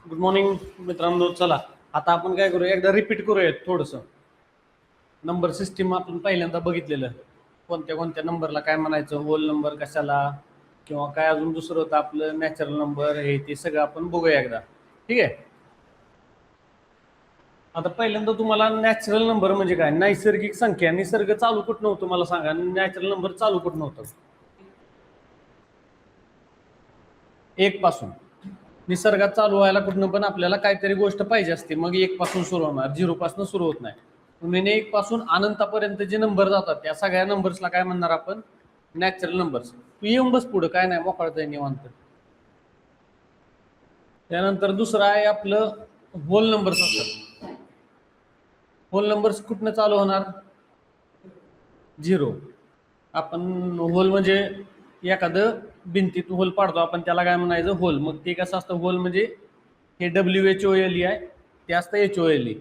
Good morning मित्रांनो. चला आता आपण काय करूया, एकदा रिपीट करूया थोडंसं. नंबर सिस्टीम आपण पहिल्यांदा बघितलेलं, कोणत्या कोणत्या नंबरला काय म्हणायचं, होल नंबर कशाला, किंवा काय अजून दुसरं होतं आपलं नॅचरल नंबर, हे ते सगळं आपण बघूया एकदा. ठीक आहे. आता पहिल्यांदा तुम्हाला नॅचरल नंबर म्हणजे काय, नैसर्गिक संख्या. निसर्ग चालू कुठं नव्हतं मला सांगा, नॅचरल नंबर चालू कुठं नव्हतं. एक पासून. निसर्गात चालू व्हायला कुठनं पण आपल्याला काहीतरी गोष्ट पाहिजे असते, मग एक पासून सुरू होणार, झिरो पासून सुरू होत नाही. म्हणजे एक पासून अनंतापर्यंत जे नंबर जातात त्या सगळ्या नंबर्सला काय म्हणणार आपण, नॅचरल नंबर्स. तू येऊन बस पुढं, काय नाही, मोकळत आहे निवांत. त्यानंतर दुसरं आहे आपलं होल नंबर्स असतात. होल नंबर्स कुठनं चालू होणार, झिरो. आपण होल म्हणजे एखादं भिंतीत होल पाडतो आपण, त्याला काय म्हणायचं, होल. मग ते कसं असतं, होल म्हणजे हे WHOLE आहे, ते असतं HOLE.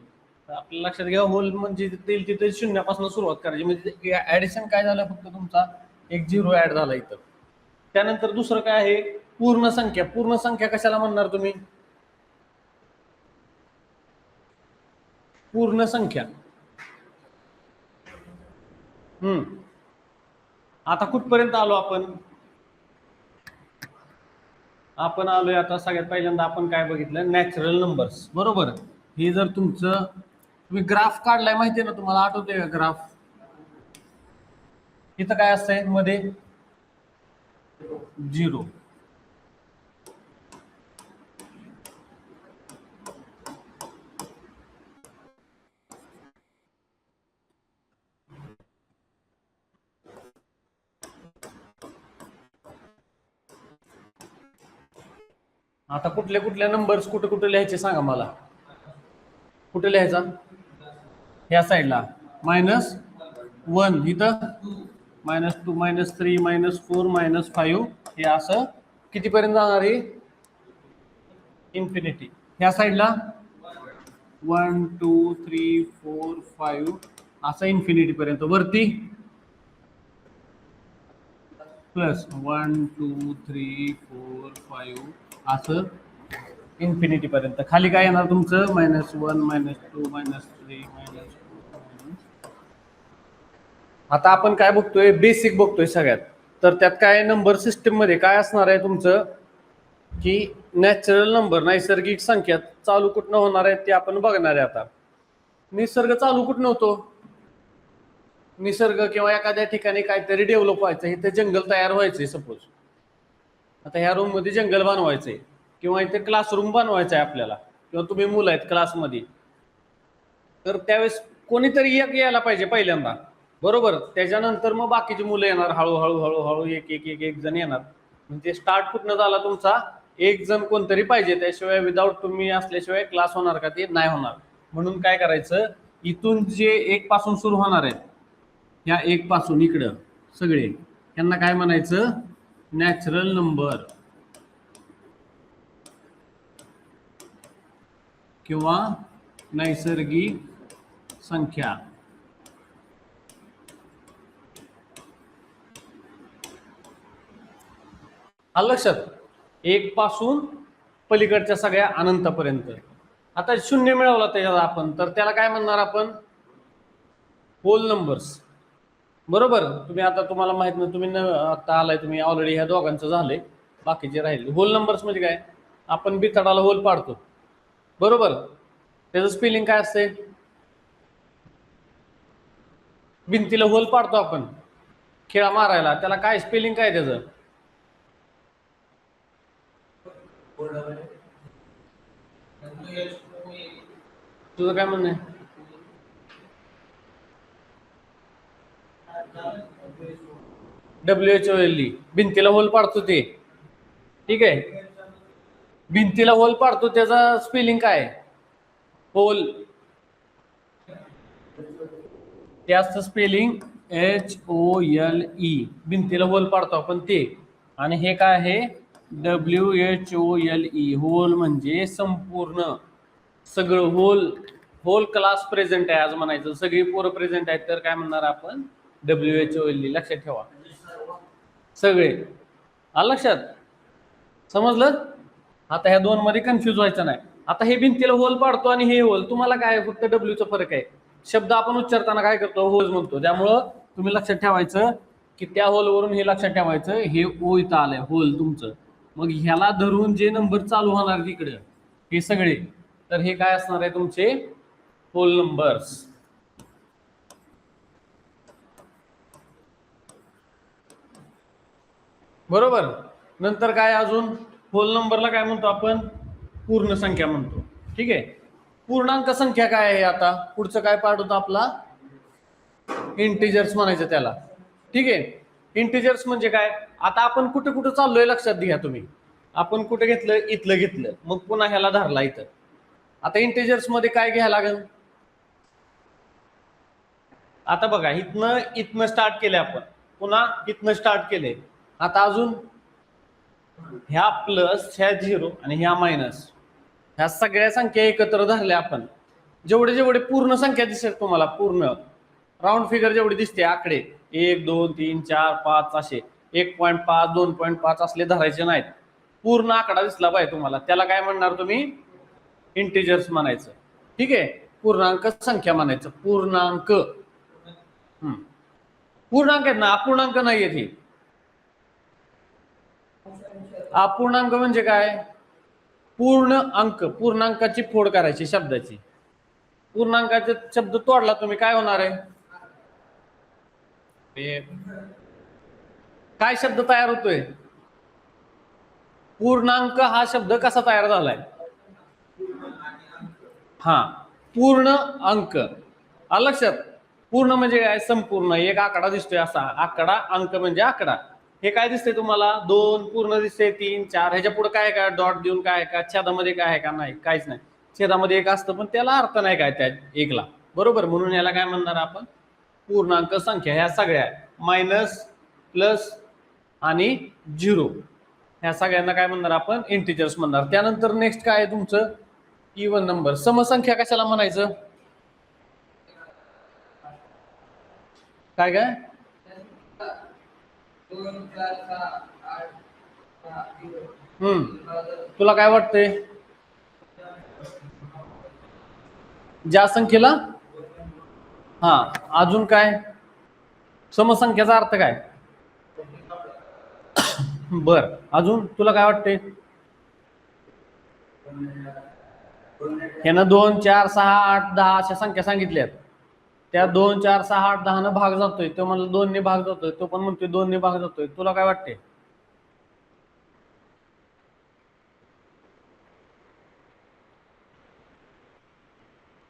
आपल्या लक्षात घ्या, होल म्हणजे तिथे शून्यापासून सुरुवात करायची. म्हणजे ऍडिशन काय झालं, फक्त तुमचा एक झिरो ऍड झाला इथं. त्यानंतर दुसरं काय आहे, पूर्ण संख्या. पूर्ण संख्या कशाला म्हणणार तुम्ही, पूर्ण संख्या. आता कुठपर्यंत आलो आपण आलोय आता सगळ्यात पहिल्यांदा आपण काय बघितलं, नॅचरल नंबर्स. बरोबर. हे जर तुमचं तुम्ही ग्राफ काढलाय, माहितीये ना तुम्हाला, आठवतंय का ग्राफ. इथं काय असतंय मध्ये, झिरो. आता कुठल्या कुठल्या नंबर्स कुठे कुठे लिहायचे सांगा मला. कुठे लिहायचा, ह्या साईडला -1, इथं -2, -3, -4, -5. हे असं कितीपर्यंत जाणार आहे, इन्फिनिटी. ह्या साईडला 1 2 3 4 5 असं इन्फिनिटी पर्यंत. वरती प्लस 1 2 3 4 5 असं इन्फिनिटी पर्यंत. खाली काय येणार तुमचं, -1 -2 -3 -4. आता आपण काय बघतोय, बेसिक बघतोय सगळ्यात. तर त्यात काय नंबर सिस्टीम मध्ये काय असणार आहे तुमचं, की नॅचरल नंबर, नैसर्गिक संख्या चालू कुठनं होणार आहे ते आपण बघणार आहे. आता निसर्ग चालू कुठं होतो, निसर्ग किंवा एखाद्या ठिकाणी काहीतरी डेव्हलप व्हायचं, इथे जंगल तयार व्हायचंय सपोज. आता ह्या रूम मध्ये जंगल बनवायचंय, किंवा इथे क्लासरूम बनवायचा आहे आपल्याला, किंवा तुम्ही मुलं आहेत क्लासमध्ये, तर त्यावेळेस कोणीतरी एक यायला पाहिजे पहिल्यांदा. बरोबर. त्याच्यानंतर मग बाकीची मुलं येणार, हळूहळू हळूहळू एक एक एक एक जण येणार. म्हणजे स्टार्ट कुठनं झाला तुमचा, एक जण कोणतरी पाहिजे, त्याशिवाय विदाऊट तुम्ही असल्याशिवाय क्लास होणार का, ते नाही होणार. म्हणून काय करायचं, इथून जे एक पासून सुरू होणार आहे, ह्या एक पासून इकडं सगळे, यांना काय म्हणायचं, नॅचरल नंबर किंवा नैसर्गिक संख्या. आलं लक्षात, एक पासून पलीकडच्या सगळ्या अनंतापर्यंत. आता शून्य मिळवला त्याच्यात आपण, तर त्याला काय म्हणणार आपण, होल नंबर्स. बरोबर. तुम्ही आता, तुम्हाला माहित नाही, तुम्ही आता आलाय, तुम्ही ऑलरेडी ह्या दोघांचं झालंय, बाकीचे राहिले. होल नंबर्स म्हणजे काय, आपण बितडाला होल पाडतो. बरोबर. त्याचं स्पेलिंग काय असते, भिंतीला होल पाडतो आपण खेळा मारायला, त्याला काय स्पेलिंग काय त्याचं, तुझं काय म्हणणं आहे, WHOLE. भिंतीला होल पाडतो ते, ठीक आहे. भिंतीला होल पाडतो, त्याचा स्पेलिंग काय, होल. ते असतं स्पेलिंग HOLE. भिंतीला होल पाडतो आपण ते. आणि हे काय आहे, WHOLE. होल म्हणजे संपूर्ण, सगळं. होल, होल क्लास प्रेझेंट आहे आज म्हणायचं, सगळी पोरं प्रेझेंट आहेत, तर काय म्हणणार आपण, WHOLE. लक्षात ठेवा, सगळे. आलं लक्षात, समजलं. आता ह्या दोन मध्ये कन्फ्युज व्हायचं नाही. आता हे भिंतीला होल पाडतो आणि हे होल, तुम्हाला काय फक्त डब्ल्यूचा फरक आहे. शब्द आपण उच्चारताना काय करतो, होल म्हणतो. त्यामुळं तुम्ही लक्षात ठेवायचं की त्या होलवरून हे लक्षात ठेवायचं, हे ओ इथं आलंय होल तुमचं. मग ह्याला धरून जे नंबर चालू होणार तिकडे हे सगळे, तर हे काय असणार आहे तुमचे होल नंबर्स. बरोबर. नंतर काय अजून, होल नंबरला काय म्हणतो आपण, पूर्ण संख्या म्हणतो. ठीक आहे. पूर्णांक संख्या काय आहे, आता पुढचं काय पार्ट होतं आपला, इंटिजर्स म्हणायचं त्याला. ठीक आहे. इंटिजर्स म्हणजे काय, आता आपण कुठे कुठे चाललोय लक्षात घ्या तुम्ही. आपण कुठे घेतलं, इथलं घेतलं, मग पुन्हा ह्याला धरला इथं. आता इंटिजर्स मध्ये काय घ्यायला लागेल, आता बघा इथनं स्टार्ट केले आपण, पुन्हा इथनं स्टार्ट केले. आता अजून ह्या प्लस, ह्या झिरो आणि ह्या मायनस, ह्या सगळ्या संख्या एकत्र धरल्या आपण. जेवढे जेवढे पूर्ण संख्या दिसेल तुम्हाला, पूर्ण राऊंड फिगर जेवढी दिसते आकडे 1 2 3 4 5 असे 1.5 2.5 असले धरायचे नाहीत. पूर्ण आकडा दिसला पाहिजे तुम्हाला, त्याला काय म्हणणार तुम्ही, इंटिजर्स म्हणायचं. ठीक आहे. पूर्णांक संख्या म्हणायचं, पूर्णांक. पूर्णांक आहेत ना, अपूर्णांक नाही आहेत ही. अपूर्णांक म्हणजे काय, पूर्ण अंक, पूर्णांकाची फोड करायची शब्दाची. पूर्णांकाचे शब्द तोडला तुम्ही, काय होणार आहे, काय शब्द तयार होतोय, पूर्णांक हा शब्द कसा तयार झालाय, हा पूर्ण अंक. लक्षात, पूर्ण म्हणजे काय, संपूर्ण. एक आकडा दिसतोय असा आकडा, अंक म्हणजे आकडा. हे काय दिसतंय तुम्हाला, 2 पूर्ण दिसते, 3 4. ह्याच्या पुढे काय का, डॉट देऊन काय का, छेदामध्ये काय आहे का, नाही, काहीच नाही. छेदामध्ये एक असतं पण त्याला अर्थ नाही काय त्या एकला. बरोबर. म्हणून याला काय म्हणणार आपण, पूर्णांक संख्या. ह्या सगळ्या मायनस, प्लस आणि झिरो, ह्या सगळ्यांना काय म्हणणार आपण, इंटिजर्स म्हणणार. त्यानंतर नेक्स्ट काय आहे तुमचं, इवन नंबर. समसंख्या कशाला म्हणायचं, काय काय, तुला काय वाटतंय, ज्या संख्येला, हा अजून काय, समसंख्याचा अर्थ काय, बर अजून तुला काय वाटतंय, ह्यानं 2 4 6 8 10 अशा संख्या सांगितल्यात. त्या 2 4 6 8 10 न भाग जातोय, तो म्हणला 2 ने भाग जातोय, तो पण म्हणतोय 2 ने भाग जातोय. तुला काय वाटते,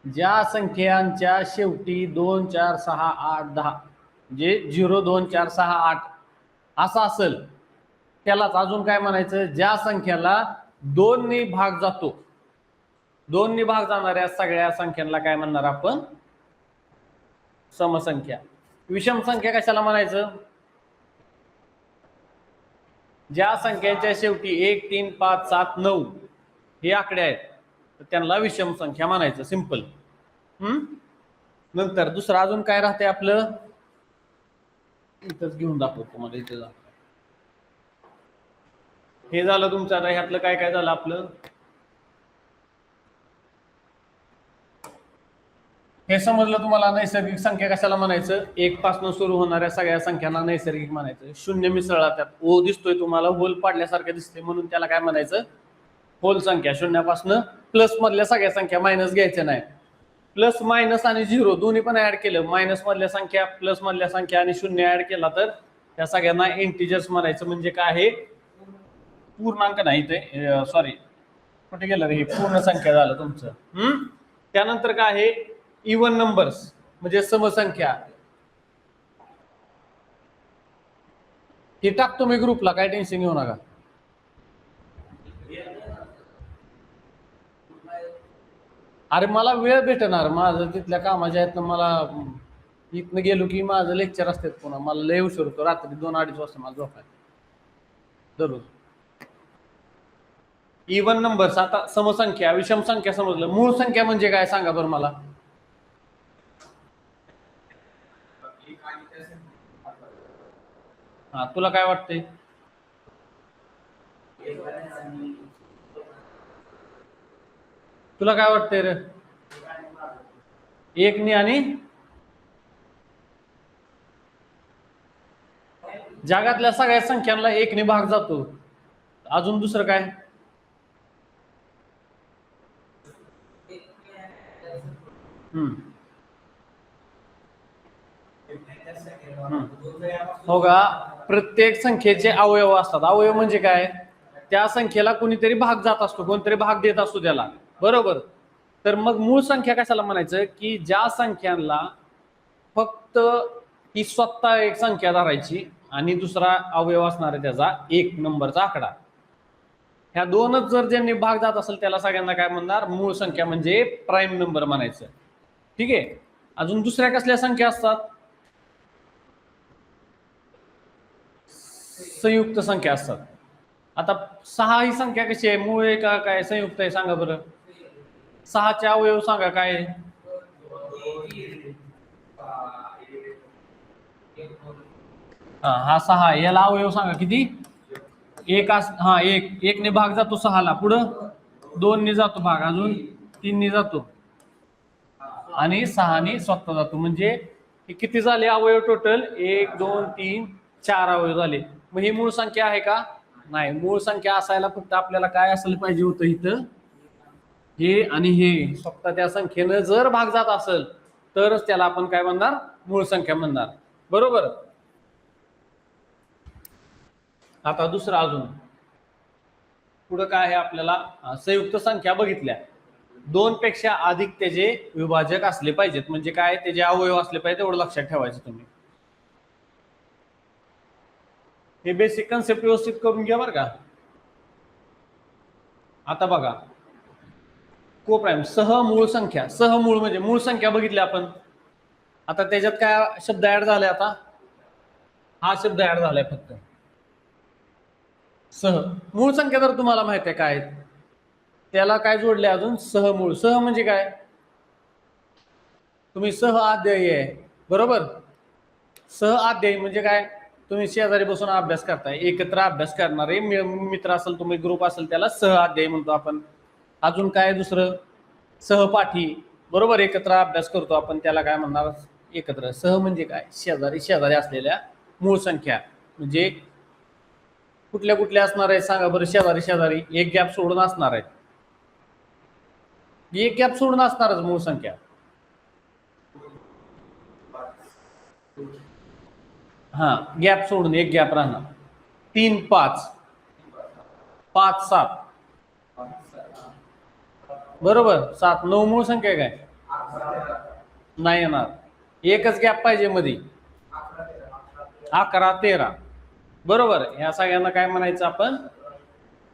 ज्या संख्यांच्या शेवटी 2 4 6 8 10 म्हणजे 0 2 4 6 8 असं असेल त्यालाच अजून काय म्हणायचं, ज्या संख्याला 2 ने भाग जातो, 2 ने भाग जाणाऱ्या सगळ्या संख्यांना काय म्हणणार आपण, समसंख्या. विषम संख्या कशाला म्हणायचं, ज्या संख्यांच्या शेवटी 1 3 5 7 9 हे आकडे आहेत तर त्यांना विषम संख्या म्हणायचं, सिंपल. नंतर दुसरं अजून काय राहते आपलं, इथंच घेऊन दाखवतो मला, इथे जा. हे झालं तुमचं. आता ह्यातलं काय काय झालं आपलं, हे समजलं तुम्हाला. नैसर्गिक संख्या कशाला म्हणायचं, 1 पासून सुरू होणाऱ्या सगळ्या संख्यांना नैसर्गिक म्हणायचं. शून्य मिसळला त्यात, ओ दिसतोय तुम्हाला, होल पाडल्यासारखं दिसते म्हणून त्याला काय म्हणायचं, होल संख्या. शून्यापासून प्लस मधल्या सगळ्या संख्या, मायनस घ्यायच्या नाही. प्लस मायनस आणि झिरो दोन्ही पण ऍड केलं, मायनस मधल्या संख्या, प्लस मधल्या संख्या आणि शून्य ऍड केला तर त्या सगळ्यांना इंटिजर्स म्हणायचं. म्हणजे काय आहे, पूर्णांक नाही ते, सॉरी कुठे गेलं रे, हे पूर्ण संख्या झालं तुमचं. त्यानंतर काय आहे, इवन नंबर्स म्हणजे समसंख्या. हे टाकतो मी ग्रुपला, काय टेन्शन घेऊ नका. अरे मला वेळ भेटणार, माझं तिथल्या कामाच्या आहेत ना, मला इथनं गेलो की माझं लेक्चर असतात, पुन्हा मला लय उशीर होतो, रात्री 2-2:30 वाजता मला झोपायला दररोज. Even numbers. आता समसंख्या, विषम संख्या समजलं. मूळ संख्या म्हणजे काय सांगा बरं मला, हा तुला काय वाटतंय, तुला काय वाटतंय रे? एकने आणि जगातल्या सगळ्या संख्यांना एकने भाग जातो. अजून दुसरं काय? हो का? प्रत्येक संख्येचे अवयव असतात. अवयव म्हणजे काय? त्या संख्येला कोणीतरी भाग जात असतो, कोणतरी भाग देत असतो त्याला, बरोबर. तर मग मूळ संख्या कशाला म्हणायचं की ज्या संख्यांना फक्त ही स्वतः एक संख्या धरायची आणि दुसरा अवयव असणार आहे त्याचा एक नंबरचा आकडा. ह्या दोनच जर ज्यांनी भाग जात असेल त्याला सगळ्यांना काय म्हणणार? मूळ संख्या म्हणजे प्राईम नंबर म्हणायचं. ठीक आहे. अजून दुसऱ्या कसल्या संख्या असतात? संयुक्त संख्या असतात. आता 6 ही संख्या कशी आहे? मूळ आहे का काय संयुक्त आहे? सांगा बरं. 6चे अवयव सांगा काय आहे? हा 6 याला अवयव सांगा किती? एक हा एक ने भाग जातो 6ला, पुढं 2 ने जातो भाग, अजून 3 ने जातो आणि 6 ने स्वतः जातो. म्हणजे हे किती झाले अवयव टोटल? 1 2 3 4 अवयव झाले. मग ही मूळ संख्या आहे का? नाही. मूळ संख्या असायला फक्त आपल्याला काय असलं पाहिजे होतं इथं? हे आणि हे स्वतः त्या संख्येनं जर भाग जात असेल तरच त्याला आपण काय म्हणणार? मूळ संख्या म्हणणार, बरोबर. आता दुसरं अजून पुढं काय आहे आपल्याला? संयुक्त संख्या बघितल्या. 2 पेक्षा अधिक त्याचे विभाजक असले पाहिजेत. म्हणजे काय? त्याचे अवयव असले पाहिजे, एवढं लक्षात ठेवायचं तुम्ही. हे बेसिक कन्सेप्ट व्यवस्थित करून घ्या बरं का. आता बघा, कोप्राईम सहमूळ संख्या. सहमूळ म्हणजे मूळ संख्या बघितली आपण. आता त्याच्यात काय शब्द ऍड झाले? आता हा शब्द ऍड झालाय फक्त सह. मूळ संख्या तर तुम्हाला माहित आहे काय? त्याला काय जोडले अजून? सहमूळ. सह म्हणजे काय? तुम्ही सह अध्यायी आहे, बरोबर. सह अध्यायी म्हणजे काय? तुम्ही शेजारी बसून अभ्यास करताय, एकत्र अभ्यास करणारे मित्र असेल, तुम्ही ग्रुप असेल, त्याला सह अध्यायी म्हणतो आपण. अजून काय दुसरं? सहपाठी, बरोबर. एकत्र अभ्यास करतो आपण, त्याला काय म्हणणार? एकत्र. सह म्हणजे काय? शेजारी शेजारी असलेल्या मूळ संख्या. म्हणजे कुठल्या कुठल्या असणार आहे सांगा बरं? शेजारी शेजारी एक गॅप सोडून असणार आहे. एक गॅप सोडून असणारच मूळ संख्या. हा गॅप सोडून एक गॅप राहणार. 3 5 5 7, बरोबर. 7 9 मूळ संख्या काय? नाही येणार. एकच गॅप पाहिजे मध्ये. 11 13, बरोबर. ह्या सगळ्यांना काय म्हणायचं आपण?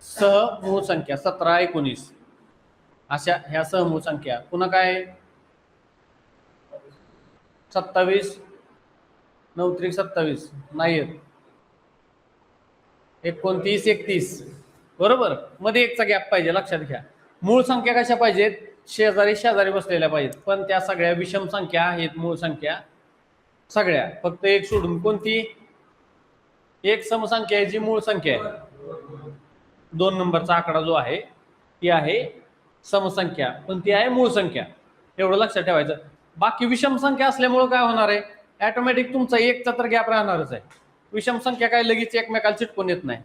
सहमूळ संख्या. 17 19 अशा ह्या सहमूळ संख्या. पुन्हा काय? 27 9 त्रिक 27 नाही येत. 29 31, बरोबर. मध्ये एकचा गॅप पाहिजे, लक्षात घ्या. मूळ संख्या कशा पाहिजेत? शेजारी शेजारी बसलेल्या पाहिजेत. पण त्या सगळ्या विषम संख्या आहेत मूळ संख्या सगळ्या, फक्त एक सोडून. कोणती? एक समसंख्या आहे जी मूळ संख्या आहे. 2 नंबरचा आकडा जो आहे ती आहे समसंख्या, पण ती आहे मूळ संख्या. एवढं लक्षात ठेवायचं. बाकी विषम संख्या असल्यामुळे काय होणार आहे? ऑटोमॅटिक तुमचा एकचा तर गॅप राहणारच आहे. विषम संख्या काय लगेच एकमेकाला चिटकून येत नाही.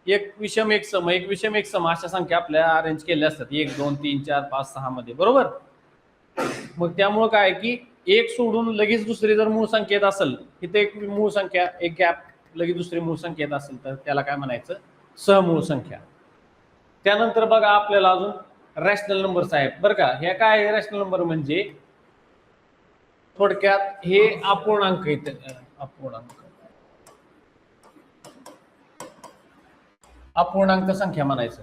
एक विषम एक सम, एक विषम एक सम अशा संख्या आपल्या अरेंज केल्या असतात 1 2 3 4 5 6 मध्ये, बरोबर. मग त्यामुळं काय की एक सोडून लगेच दुसरी जर मूळ संख्येत असेल, तिथे एक मूळ संख्या एक गॅप लगेच दुसरी मूळ संख्येत असेल तर त्याला काय म्हणायचं? सहमूळ संख्या. त्यानंतर बघा आपल्याला अजून रॅशनल नंबर्स आहेत, बरं का. हे काय? रॅशनल नंबर म्हणजे थोडक्यात हे अपूर्णांक आहेत. अपूर्णांक संख्या म्हणायचं.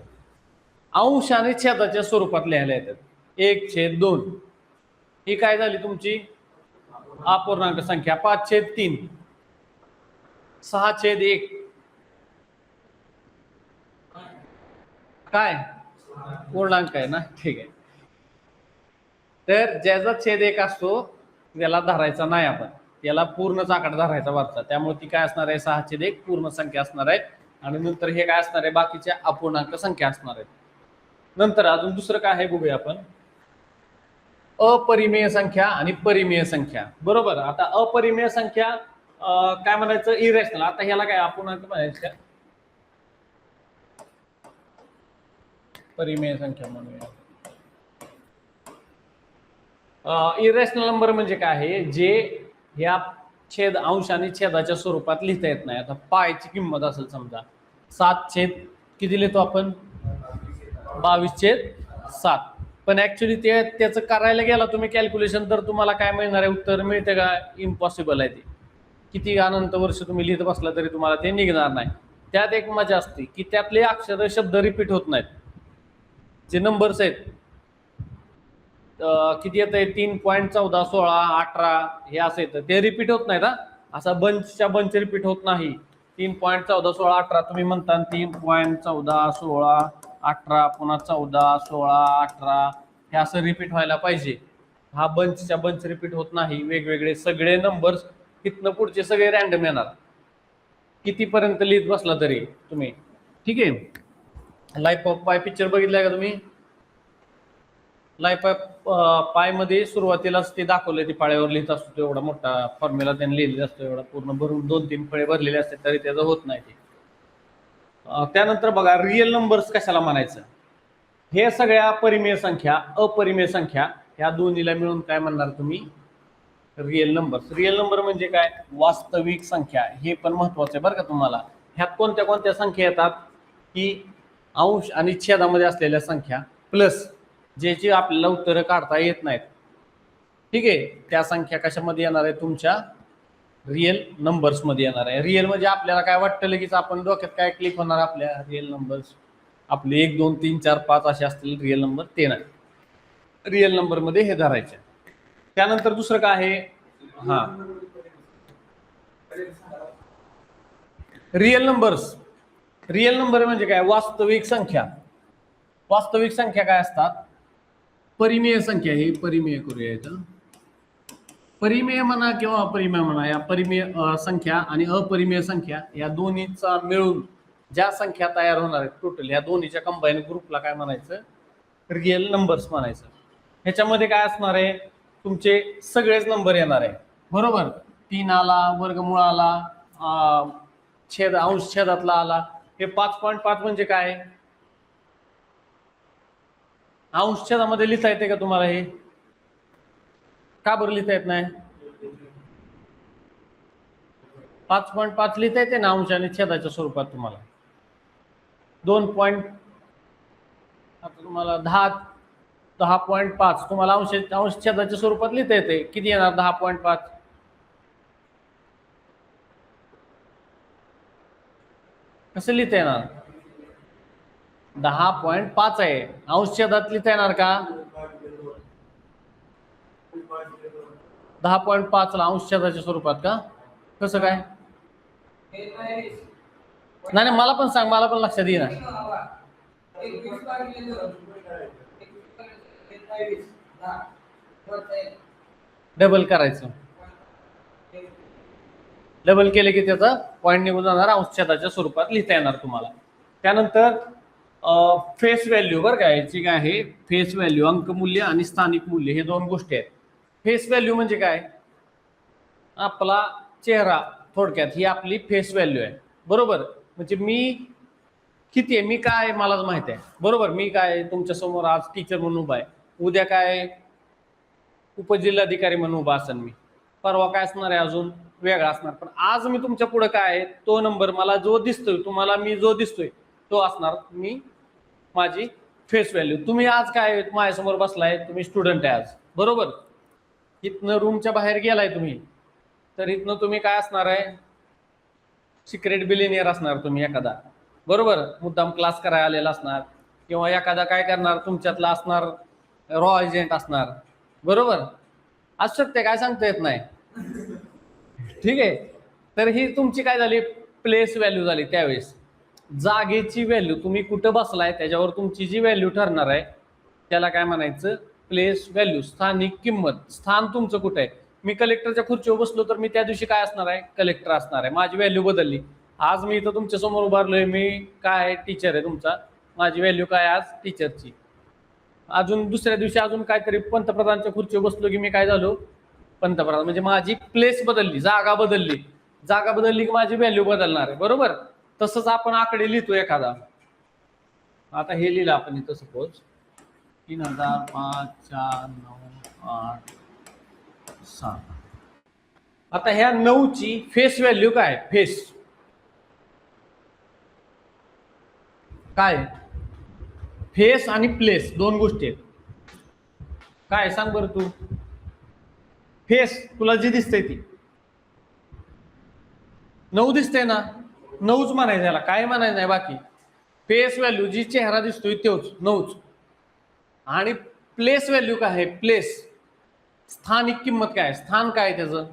अंश आणि छेदाच्या स्वरूपात लिहायला येतात. 1/2 ही काय झाली तुमची? अपूर्णांक संख्या. 5/3 6/1 काय? पूर्णांक आहे ना, ठीक आहे. तर ज्याचा छेद 1 असतो त्याला धरायचा नाही आपण, त्याला पूर्णच आकडा धरायचा वरचा. त्यामुळे ती काय असणार आहे? 6/1 पूर्ण संख्या असणार आहे. आणि नंतर हे काय असणार आहे? बाकीच्या अपूर्णांक संख्या असणार आहेत. नंतर अजून दुसरं काय आहे बघूया आपण. अपरिमेय संख्या आणि परिमेय संख्या. बरोबर. आता अपरिमेय संख्या काय म्हणायचं, इरेशनल. आता ह्याला काय आपण म्हणायचं परिमेय संख्या म्हणूया. इरेशनल नंबर म्हणजे काय आहे, जे ह्या छेद अंश आणि छेदाच्या स्वरूपात लिहिता येत नाही. आता पायची किंमत असेल समजा 7 छेद किती लिहितो आपण, 22/7. पण ऍक्च्युली त्याचं करायला गेला तुम्ही कॅल्क्युलेशन तर तुम्हाला काय मिळणार आहे, उत्तर मिळते का, इम्पॉसिबल आहे. ते किती अनंत वर्ष तुम्ही लिहित बसला तरी तुम्हाला ते निघणार नाही. त्यात एक मजा असते की त्यातले अक्षर शब्द रिपीट होत नाहीत. जे नंबर्स आहेत किती येत आहे, 3.14, 16, 18 हे असं येतं, ते रिपीट होत नाही ना. असा बंचच्या बंच रिपीट होत नाही. 3.14, 16, 18 तुम्ही म्हणता 3.14, 16, 18 पुन्हा 14, 16, 18 हे असं रिपीट व्हायला पाहिजे. हा बंचच्या बंच रिपीट होत नाही. वेगवेगळे सगळे नंबर्स तिथनं पुढचे सगळे रॅन्डम येणार, कितीपर्यंत लिहित बसला तरी तुम्ही. ठीक आहे. लाईफ ऑफ पाय पिक्चर बघितलाय का तुम्ही? लाईफ ऑफ पाय मध्ये सुरुवातीलाच ते दाखवलंय, ती पाळ्यावर लिहित असतो एवढा मोठा फॉर्म्युला त्याने लिहिलेला असतो, एवढा पूर्ण भरून 2-3 फळे भरलेले असते तरी त्याचं होत नाही ते. त्यानंतर बघा रिअल नंबर्स कशाला म्हणायचं. हे सगळ्या परिमेय संख्या अपरिमेय संख्या ह्या दोन्हीला मिळून काय म्हणणार तुम्ही, रिअल नंबर्स. रिअल नंबर म्हणजे काय, वास्तविक संख्या. हे पण महत्वाचं आहे बरं का तुम्हाला. ह्यात कोणत्या कोणत्या संख्या येतात, की अंश आणि छेदामध्ये असलेल्या संख्या प्लस ज्याची आपल्याला उत्तरं काढता येत नाहीत. ठीक आहे, त्या संख्या कशामध्ये येणार आहे, तुमच्या रिअल नंबर्स मध्ये येणार आहे. रिअल म्हणजे आपल्याला काय वाटतं लगेच आपण डोक्यात काय क्लिक होणार आपल्या, रिअल नंबर्स आपले 1, 2, 3, 4, 5 असे असतील रिअल नंबर, ते नाही. रिअल नंबर मध्ये हे धरायचे. त्यानंतर दुसरं काय आहे, हा रिअल नंबर्स. रिअल नंबर म्हणजे काय, वास्तविक संख्या. वास्तविक संख्या काय असतात, परिमेय संख्या. ही परिमेय करूया इथं. परिमेय म्हणा किंवा अपरिमेय म्हणा, या परिमेय संख्या आणि अपरिमेय संख्या या दोन्हीचा मिळून ज्या संख्या तयार होणार आहेत टोटल, या दोन्हीच्या कंबाईन ग्रुपला काय म्हणायचं, रिअल नंबर्स म्हणायचं. ह्याच्यामध्ये काय असणार आहे, तुमचे सगळेच नंबर येणार आहे. बरोबर. 3 आला, वर्गमूळ आला, छेद अंश छेदातला आला. हे 5.5 म्हणजे काय, अंश छेदामध्ये लिहिता येते का तुम्हाला हे, का बरं लिहिता येत नाही. 5.5 लिहिता येते ना अंश आणि छेदाच्या स्वरूपात तुम्हाला. 2. आता तुम्हाला 10.5 तुम्हाला अंश छेदाच्या स्वरूपात लिहिता येते. किती येणार 10.5, कसं लिहिता येणार, 10.5 आहे, अंश छेदात लिहिता येणार का, 10.5 ला अंश छेदाच्या स्वरूपात का, कसं काय, नाही मला पण सांग, मला पण लक्षात येईल. डबल करायचं, डबल केले की त्याचा पॉईंट निघून जाणार, अंश छेदाच्या स्वरूपात लिहिता येणार तुम्हाला. त्यानंतर फेस व्हॅल्यू बरं का, याची काय आहे, फेस व्हॅल्यू अंकमूल्य आणि स्थानिक मूल्य हे दोन गोष्टी आहेत. फेस व्हॅल्यू म्हणजे काय, आपला चेहरा, थोडक्यात ही आपली फेस व्हॅल्यू आहे. बरोबर. म्हणजे मी किती आहे, मी काय मलाच माहिती आहे. बरोबर. मी काय तुमच्या समोर आज टीचर म्हणून उभा आहे, उद्या काय उपजिल्हाधिकारी म्हणून उभा असेल मी, परवा काय असणार आहे अजून वेगळा असणार. पण आज मी तुमच्या पुढे काय आहे, तो नंबर मला जो दिसतोय, तुम्हाला मी जो दिसतोय तो असणार मी, माझी फेस व्हॅल्यू. तुम्ही आज काय माझ्यासमोर बसलाय, तुम्ही स्टुडंट आहे आज. बरोबर. इथनं रूमच्या बाहेर गेलाय तुम्ही, तर इथनं तुम्ही काय असणार आहे, सिक्रेट बिलिनियर असणार तुम्ही एखादा. बरोबर. मुद्दाम क्लास करायला आलेला असणार, किंवा एखादा काय करणार तुमच्यातला असणार रॉ एजंट असणार. बरोबर. असू शकते, काय सांगता येत नाही. ठीक आहे. तर ही तुमची काय झाली, प्लेस व्हॅल्यू झाली. त्यावेळेस जागेची व्हॅल्यू, तुम्ही कुठं बसलाय त्याच्यावर तुमची जी व्हॅल्यू ठरणार आहे त्याला काय म्हणायचं, प्लेस व्हॅल्यू. स्थानिक किंमत, स्थान तुमचं कुठं आहे. मी कलेक्टरच्या खुर्चीवर बसलो तर मी त्या दिवशी काय असणार आहे, कलेक्टर असणार आहे. माझी व्हॅल्यू बदलली. आज मी इथं तुमच्या समोर उभारलोय, मी काय टीचर आहे तुमचा, माझी व्हॅल्यू काय आज टीचरची. अजून दुसऱ्या दिवशी अजून काहीतरी पंतप्रधानच्या खुर्चीवर बसलो की मी काय झालो पंतप्रधान, म्हणजे माझी प्लेस बदलली, जागा बदलली. जागा बदलली की माझी व्हॅल्यू बदलणार आहे, बरोबर. तसंच आपण आकडे लिहितो एखादा. आता हे लिहिलं आपण इथं सपोज 3000 5 4 9 8 7. आता ह्या 9 ची फेस व्हॅल्यू काय, फेस काय, फेस आणि प्लेस दोन गोष्टी आहेत. काय सांग बरं तू, फेस तुला जी दिसते ती 9 दिसते ना, 9च म्हणायचं, याला काय म्हणायचं नाही बाकी. फेस व्हॅल्यू जी चेहरा दिसतोय तोच 9च. आणि प्लेस व्हॅल्यू काय आहे, प्लेस स्थानिक किंमत काय, स्थान काय त्याचं,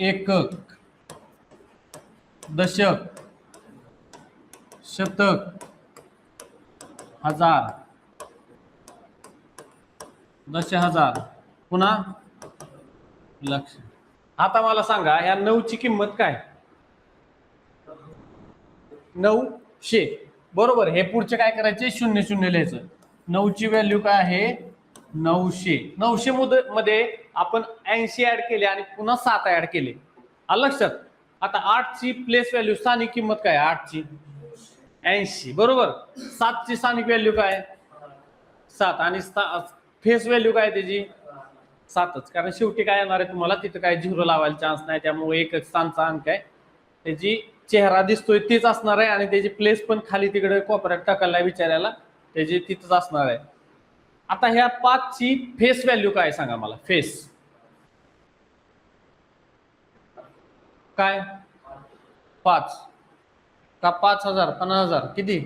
एकक, दशक, शतक, हजार, दशहजार, पुन्हा लक्ष. आता मला सांगा ह्या 9 ची किंमत काय, 900, बरोबर. हे पुढचे काय करायचे, 00 लिहायचं. 9 ची व्हॅल्यू काय आहे 900. 900 मध्ये आपण 80 ऍड केले आणि पुन्हा 7 ऍड केले, आलं लक्षात. आता 8 ची प्लेस व्हॅल्यू स्थानिक किंमत काय, 8 ची 80, बरोबर. 7 ची स्थानिक व्हॅल्यू काय 7 आणि फेस व्हॅल्यू काय त्याची 7च, कारण शेवटी काय येणार आहे तुम्हाला, तिथं काय झिरो लावायला चान्स नाही, त्यामुळे एकच स्थानचा अंक आहे. त्याची चेहरा दिसतोय तीच असणार आहे आणि त्याची प्लेस पण खाली तिकडे कोपऱ्यात टाकायला विचारायला त्याची तिथंच असणार आहे. आता ह्या 5 ची फेस व्हॅल्यू काय सांगा मला, फेस काय, 5 का 5000 50,000 किती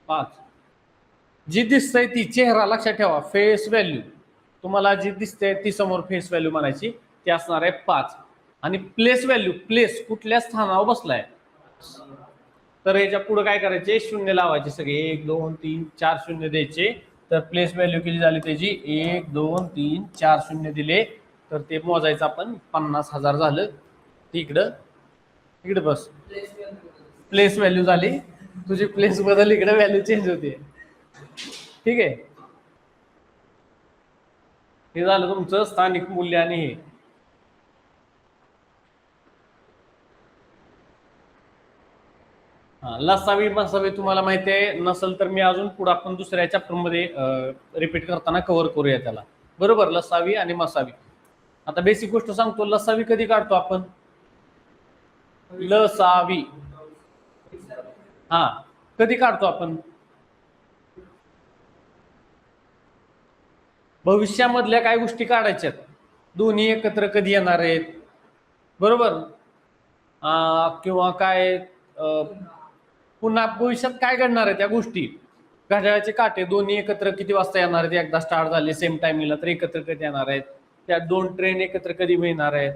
5. जी दिसतंय ती चेहरा, लक्षात ठेवा, फेस व्हॅल्यू तुम्हाला जी दिसते ती समोर फेस व्हॅल्यू म्हणायची, ती असणार आहे 5. आणि प्लेस व्हॅल्यू, प्लेस कुठल्या स्थानावर बसलाय, तर याच्या पुढे काय करायचे, शून्य लावायचे सगळे, 1 2 3 4 शून्य द्यायचे. तर प्लेस व्हॅल्यू किती झाली त्याची, 1 2 3 4 शून्य दिले, तर ते मोजायचं आपण 50,000 झालं. इकडं इकडे बस, प्लेस व्हॅल्यू झाली तुझी, प्लेस बदल इकडे व्हॅल्यू चेंज होते, ठीक आहे. हे झालं तुमचं स्थानिक मूल्य. आणि हे लसावी मसावी तुम्हाला माहिती आहे, नसल तर मी अजून पुढे आपण दुसऱ्या चॅप्टर मध्ये रिपीट करताना कव्हर करूया त्याला, बरोबर. लसावी आणि मसावी. आता बेसिक गोष्ट सांगतो, लसावी कधी काढतो आपण, लसावी कधी काढतो आपण, भविष्यामधल्या काय गोष्टी काढायच्यात, दोन्ही एकत्र कधी येणार आहेत, बरोबर. किंवा काय पुन्हा भविष्यात काय घडणार आहे त्या गोष्टी, घड्याळाचे काटे दोन्ही एकत्र किती वाजता येणार आहेत, एकदा स्टार्ट झाले सेम टायमिंगला तर एकत्र कधी येणार आहेत, त्या 2 ट्रेन एकत्र कधी मिळणार आहेत,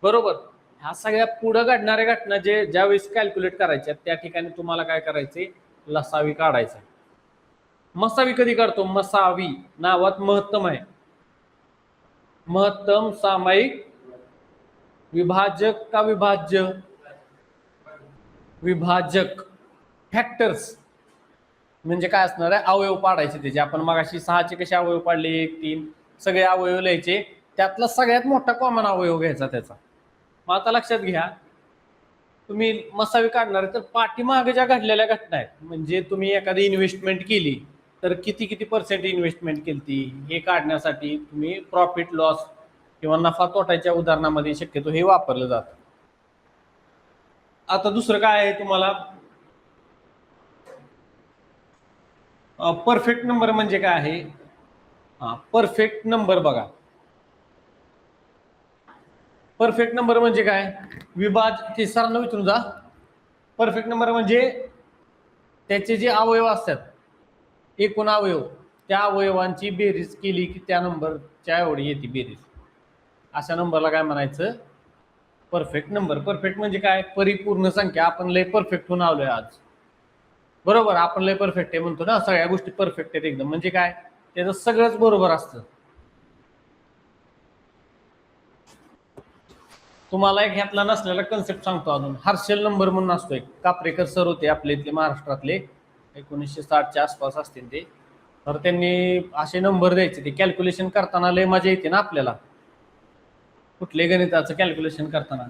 बरोबर. ह्या सगळ्या पुढे घडणाऱ्या घटना जे ज्यावेळेस कॅल्क्युलेट करायच्या त्या ठिकाणी तुम्हाला काय करायचे, लसावी काढायचं. मसावी कधी काढतो, मसावी नावात महत्तम आहे, महत्तम सामायिक विभाजक का विभाज्य, विभाजक. फॅक्टर्स म्हणजे काय असणार आहे, अवयव पाडायचे त्याचे. आपण मगाशी 6 चे कसे अवयव पाडले, 1 3 सगळे अवयव लिहायचे, त्यातला सगळ्यात मोठा कॉमन अवयव घ्यायचा त्याचा. मग आता लक्षात घ्या, तुम्ही मसावी काढणार तर पाठीमागे ज्या घडलेल्या घटना आहेत, म्हणजे तुम्ही एखादी इन्व्हेस्टमेंट केली तर किती किती % इन्व्हेस्टमेंट केली हे काढण्यासाठी तुम्ही प्रॉफिट लॉस किंवा नफा तोट्याच्या उदाहरणामध्ये शक्यतो हे वापरलं जातं. आता दुसरं काय आहे तुम्हाला, परफेक्ट नंबर म्हणजे काय आहे, परफेक्ट नंबर बघा. परफेक्ट नंबर म्हणजे काय, ते सरांना विचारून जा. परफेक्ट नंबर म्हणजे त्याचे जे अवयव असतात, एकूण अवयव, त्या अवयवांची बेरीज केली की त्या नंबरच्या एवढी येते बेरीज, अशा नंबरला काय म्हणायचं, परफेक्ट नंबर. परफेक्ट म्हणजे काय, परिपूर्ण संख्या. आपण लय परफेक्ट होऊन आलोय आज, बरोबर. आपण लय परफेक्ट आहे म्हणतो ना, सगळ्या गोष्टी परफेक्ट आहेत एकदम, म्हणजे काय, त्याचं सगळंच बरोबर असतं. तुम्हाला एक ह्यातला नसलेला कन्सेप्ट सांगतो अजून, हर्षल नंबर म्हणून असतो एक, कापरेकर सर होते आपले इथले महाराष्ट्रातले, 1960च्या आसपास असतील ते. तर त्यांनी असे नंबर द्यायचे, ते कॅल्क्युलेशन करताना लय मजा येते ना आपल्याला, कुठले गणिताचं कॅल्क्युलेशन करताना.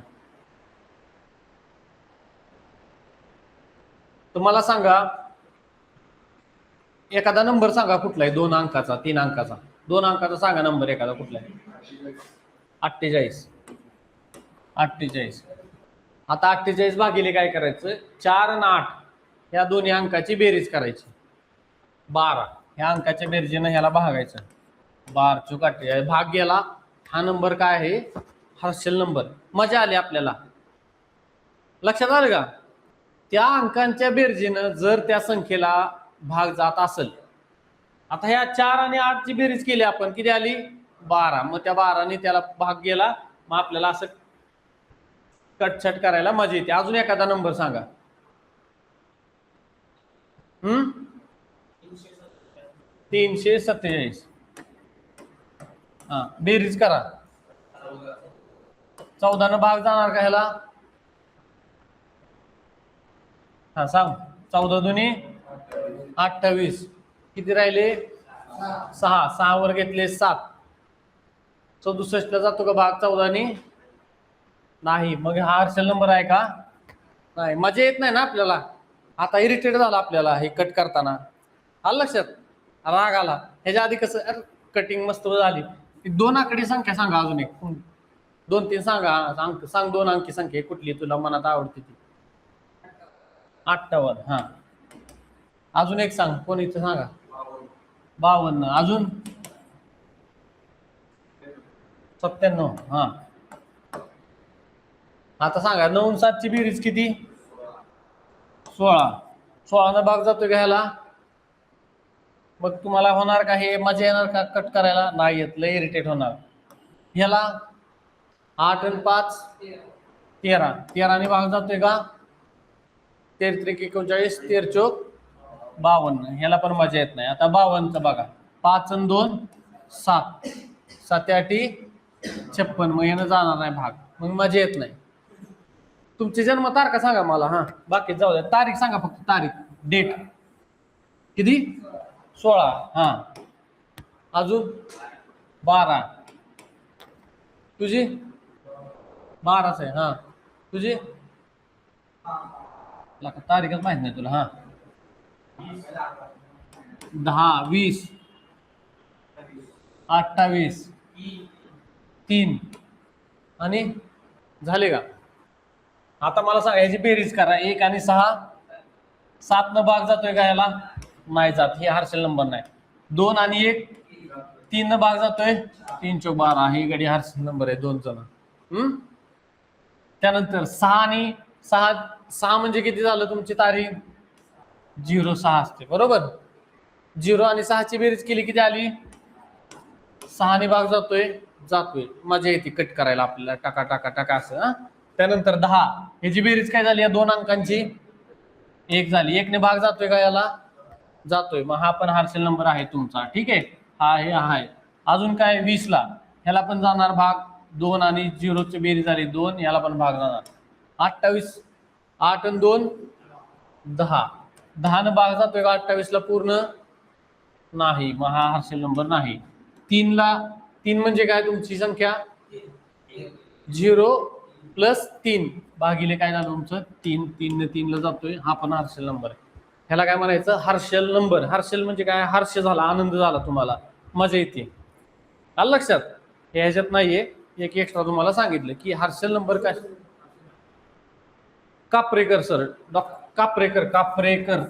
तुम्हाला सांगा, एखादा नंबर सांगा कुठला आहे, 2 अंकाचा, 3 अंकाचा, 2 अंकाचा सांगा नंबर एखादा कुठला आहे. 48. 48. आता 48 भागिले काय करायचं, 4 आणि 8 या दोन्ही अंकाची बेरीज करायची, 12. ह्या अंकाच्या बेरजेनं ह्याला भागायचं, 12 चूक 48, भाग गेला. हा नंबर काय आहे, हर्षल नंबर. मजा आली आपल्याला, लक्षात आलं का. त्या अंकांच्या बेरजेनं जर त्या संख्येला भाग जात असेल, आता ह्या 4 आणि 8 ची बेरीज केली आपण, किती आली, 12. मग त्या 12ने त्याला भाग गेला, मग आपल्याला असं कटछट करायला मजा येते. अजून एखादा नंबर सांगा. 347. हा, बेरीज करा. 14 भाग जाणार का ह्याला, हा सांग. 14 दुनी 28, किती राहिले, 6. 6 वर घेतले 7, 64 ला जातो का भाग 14ने, नाही. मग हा हर्षल नंबर आहे का, नाही. मजा येत नाही ना आपल्याला. आता इरिटेट झाला आपल्याला हे कट करताना, आलं लक्षात, राग आला. ह्याच्या आधी कसं कटिंग मस्त झाली. 2 आकडी संख्या सांगा, अजून एक 2-3 सांगा. सांग 2 अंकी संख्या कुठली तुला मनात आवडते ती. 58. हा, अजून एक सांग, कोण इथं सांगा. 52. अजून 97. हा, आता सांगा 9 7 ची बेरीज किती, 16. 16 भाग जातो का ह्याला, मग तुम्हाला होणार का हे, मजा येणार का कट करायला, नाही येत, लय इरिटेट होणार. ह्याला 8 आणि 5 13. 13ने भाग जातोय का, 13 39, 13 चोक 52. ह्याला पण मजा येत नाही. आता 52चं बघा, 5 आणि 2 7, 7 8 56. मग यानं जाणार नाही भाग, मग मजा येत नाही. तुमची जन्म तारखा सांगा मला, हा बाकी जाऊ द्या, तारीख सांगा फक्त, तारीख, डेट किती, 16. हा, अजून 12. तुझी 12च आहे. हा, तुझी तारीखच माहित नाही तुला. हा, 10 20 28 3 आणि झाले का. आता मला सांगा, ह्याची बेरीज करा. 1 आणि 6, 7 न भाग जातोय का ह्याला, नाही जात, हे हर्षल नंबर नाही. 2 आणि 1 3 न भाग जातोय, 3 चोक 12, ही गडी हर्षल नंबर आहे, 2 जण. त्यानंतर 6 आणि 6 म्हणजे किती झालं तुमची तारीख, 06 असते, बरोबर. 0 आणि 6 ची बेरीज केली, किती आली, 6 ने भाग जातोय. मजा येते कट करायला आपल्याला, टाका टाका टाका असं. त्यानंतर 10, ह्याची बेरीज काय झाली, या 2 अंकांची 1 झाली. 1 ने भाग जातोय का याला, जातोय, मग हा पण हर्षल नंबर आहे तुमचा, ठीक आहे. हा आहे. अजून काय, 20 ला ह्याला पण जाणार भाग, 2 आणि 0 ची बेरीज झाली 2, याला पण भाग जाणार. 28, 8 आणि 2 10. 10 न भाग जातोय का 28 ला पूर्ण, नाही, मग हा हर्षल नंबर नाही. 3 ला, 3 म्हणजे काय तुमची संख्या, 0 + 3 भागिले काय झालं तुमचं, 3. 3 ने 3 ला जातोय, हा पण हर्षल नंबर आहे. ह्याला काय म्हणायचं, हर्षल नंबर. हर्षल म्हणजे काय, हर्ष झाला, आनंद झाला तुम्हाला, मजा येते, आलं लक्षात. हे ह्याच्यात नाहीये, एक एक्स्ट्रा तुम्हाला सांगितलं की हर्षल नंबर काय. कापरेकर सर, कापरेकर.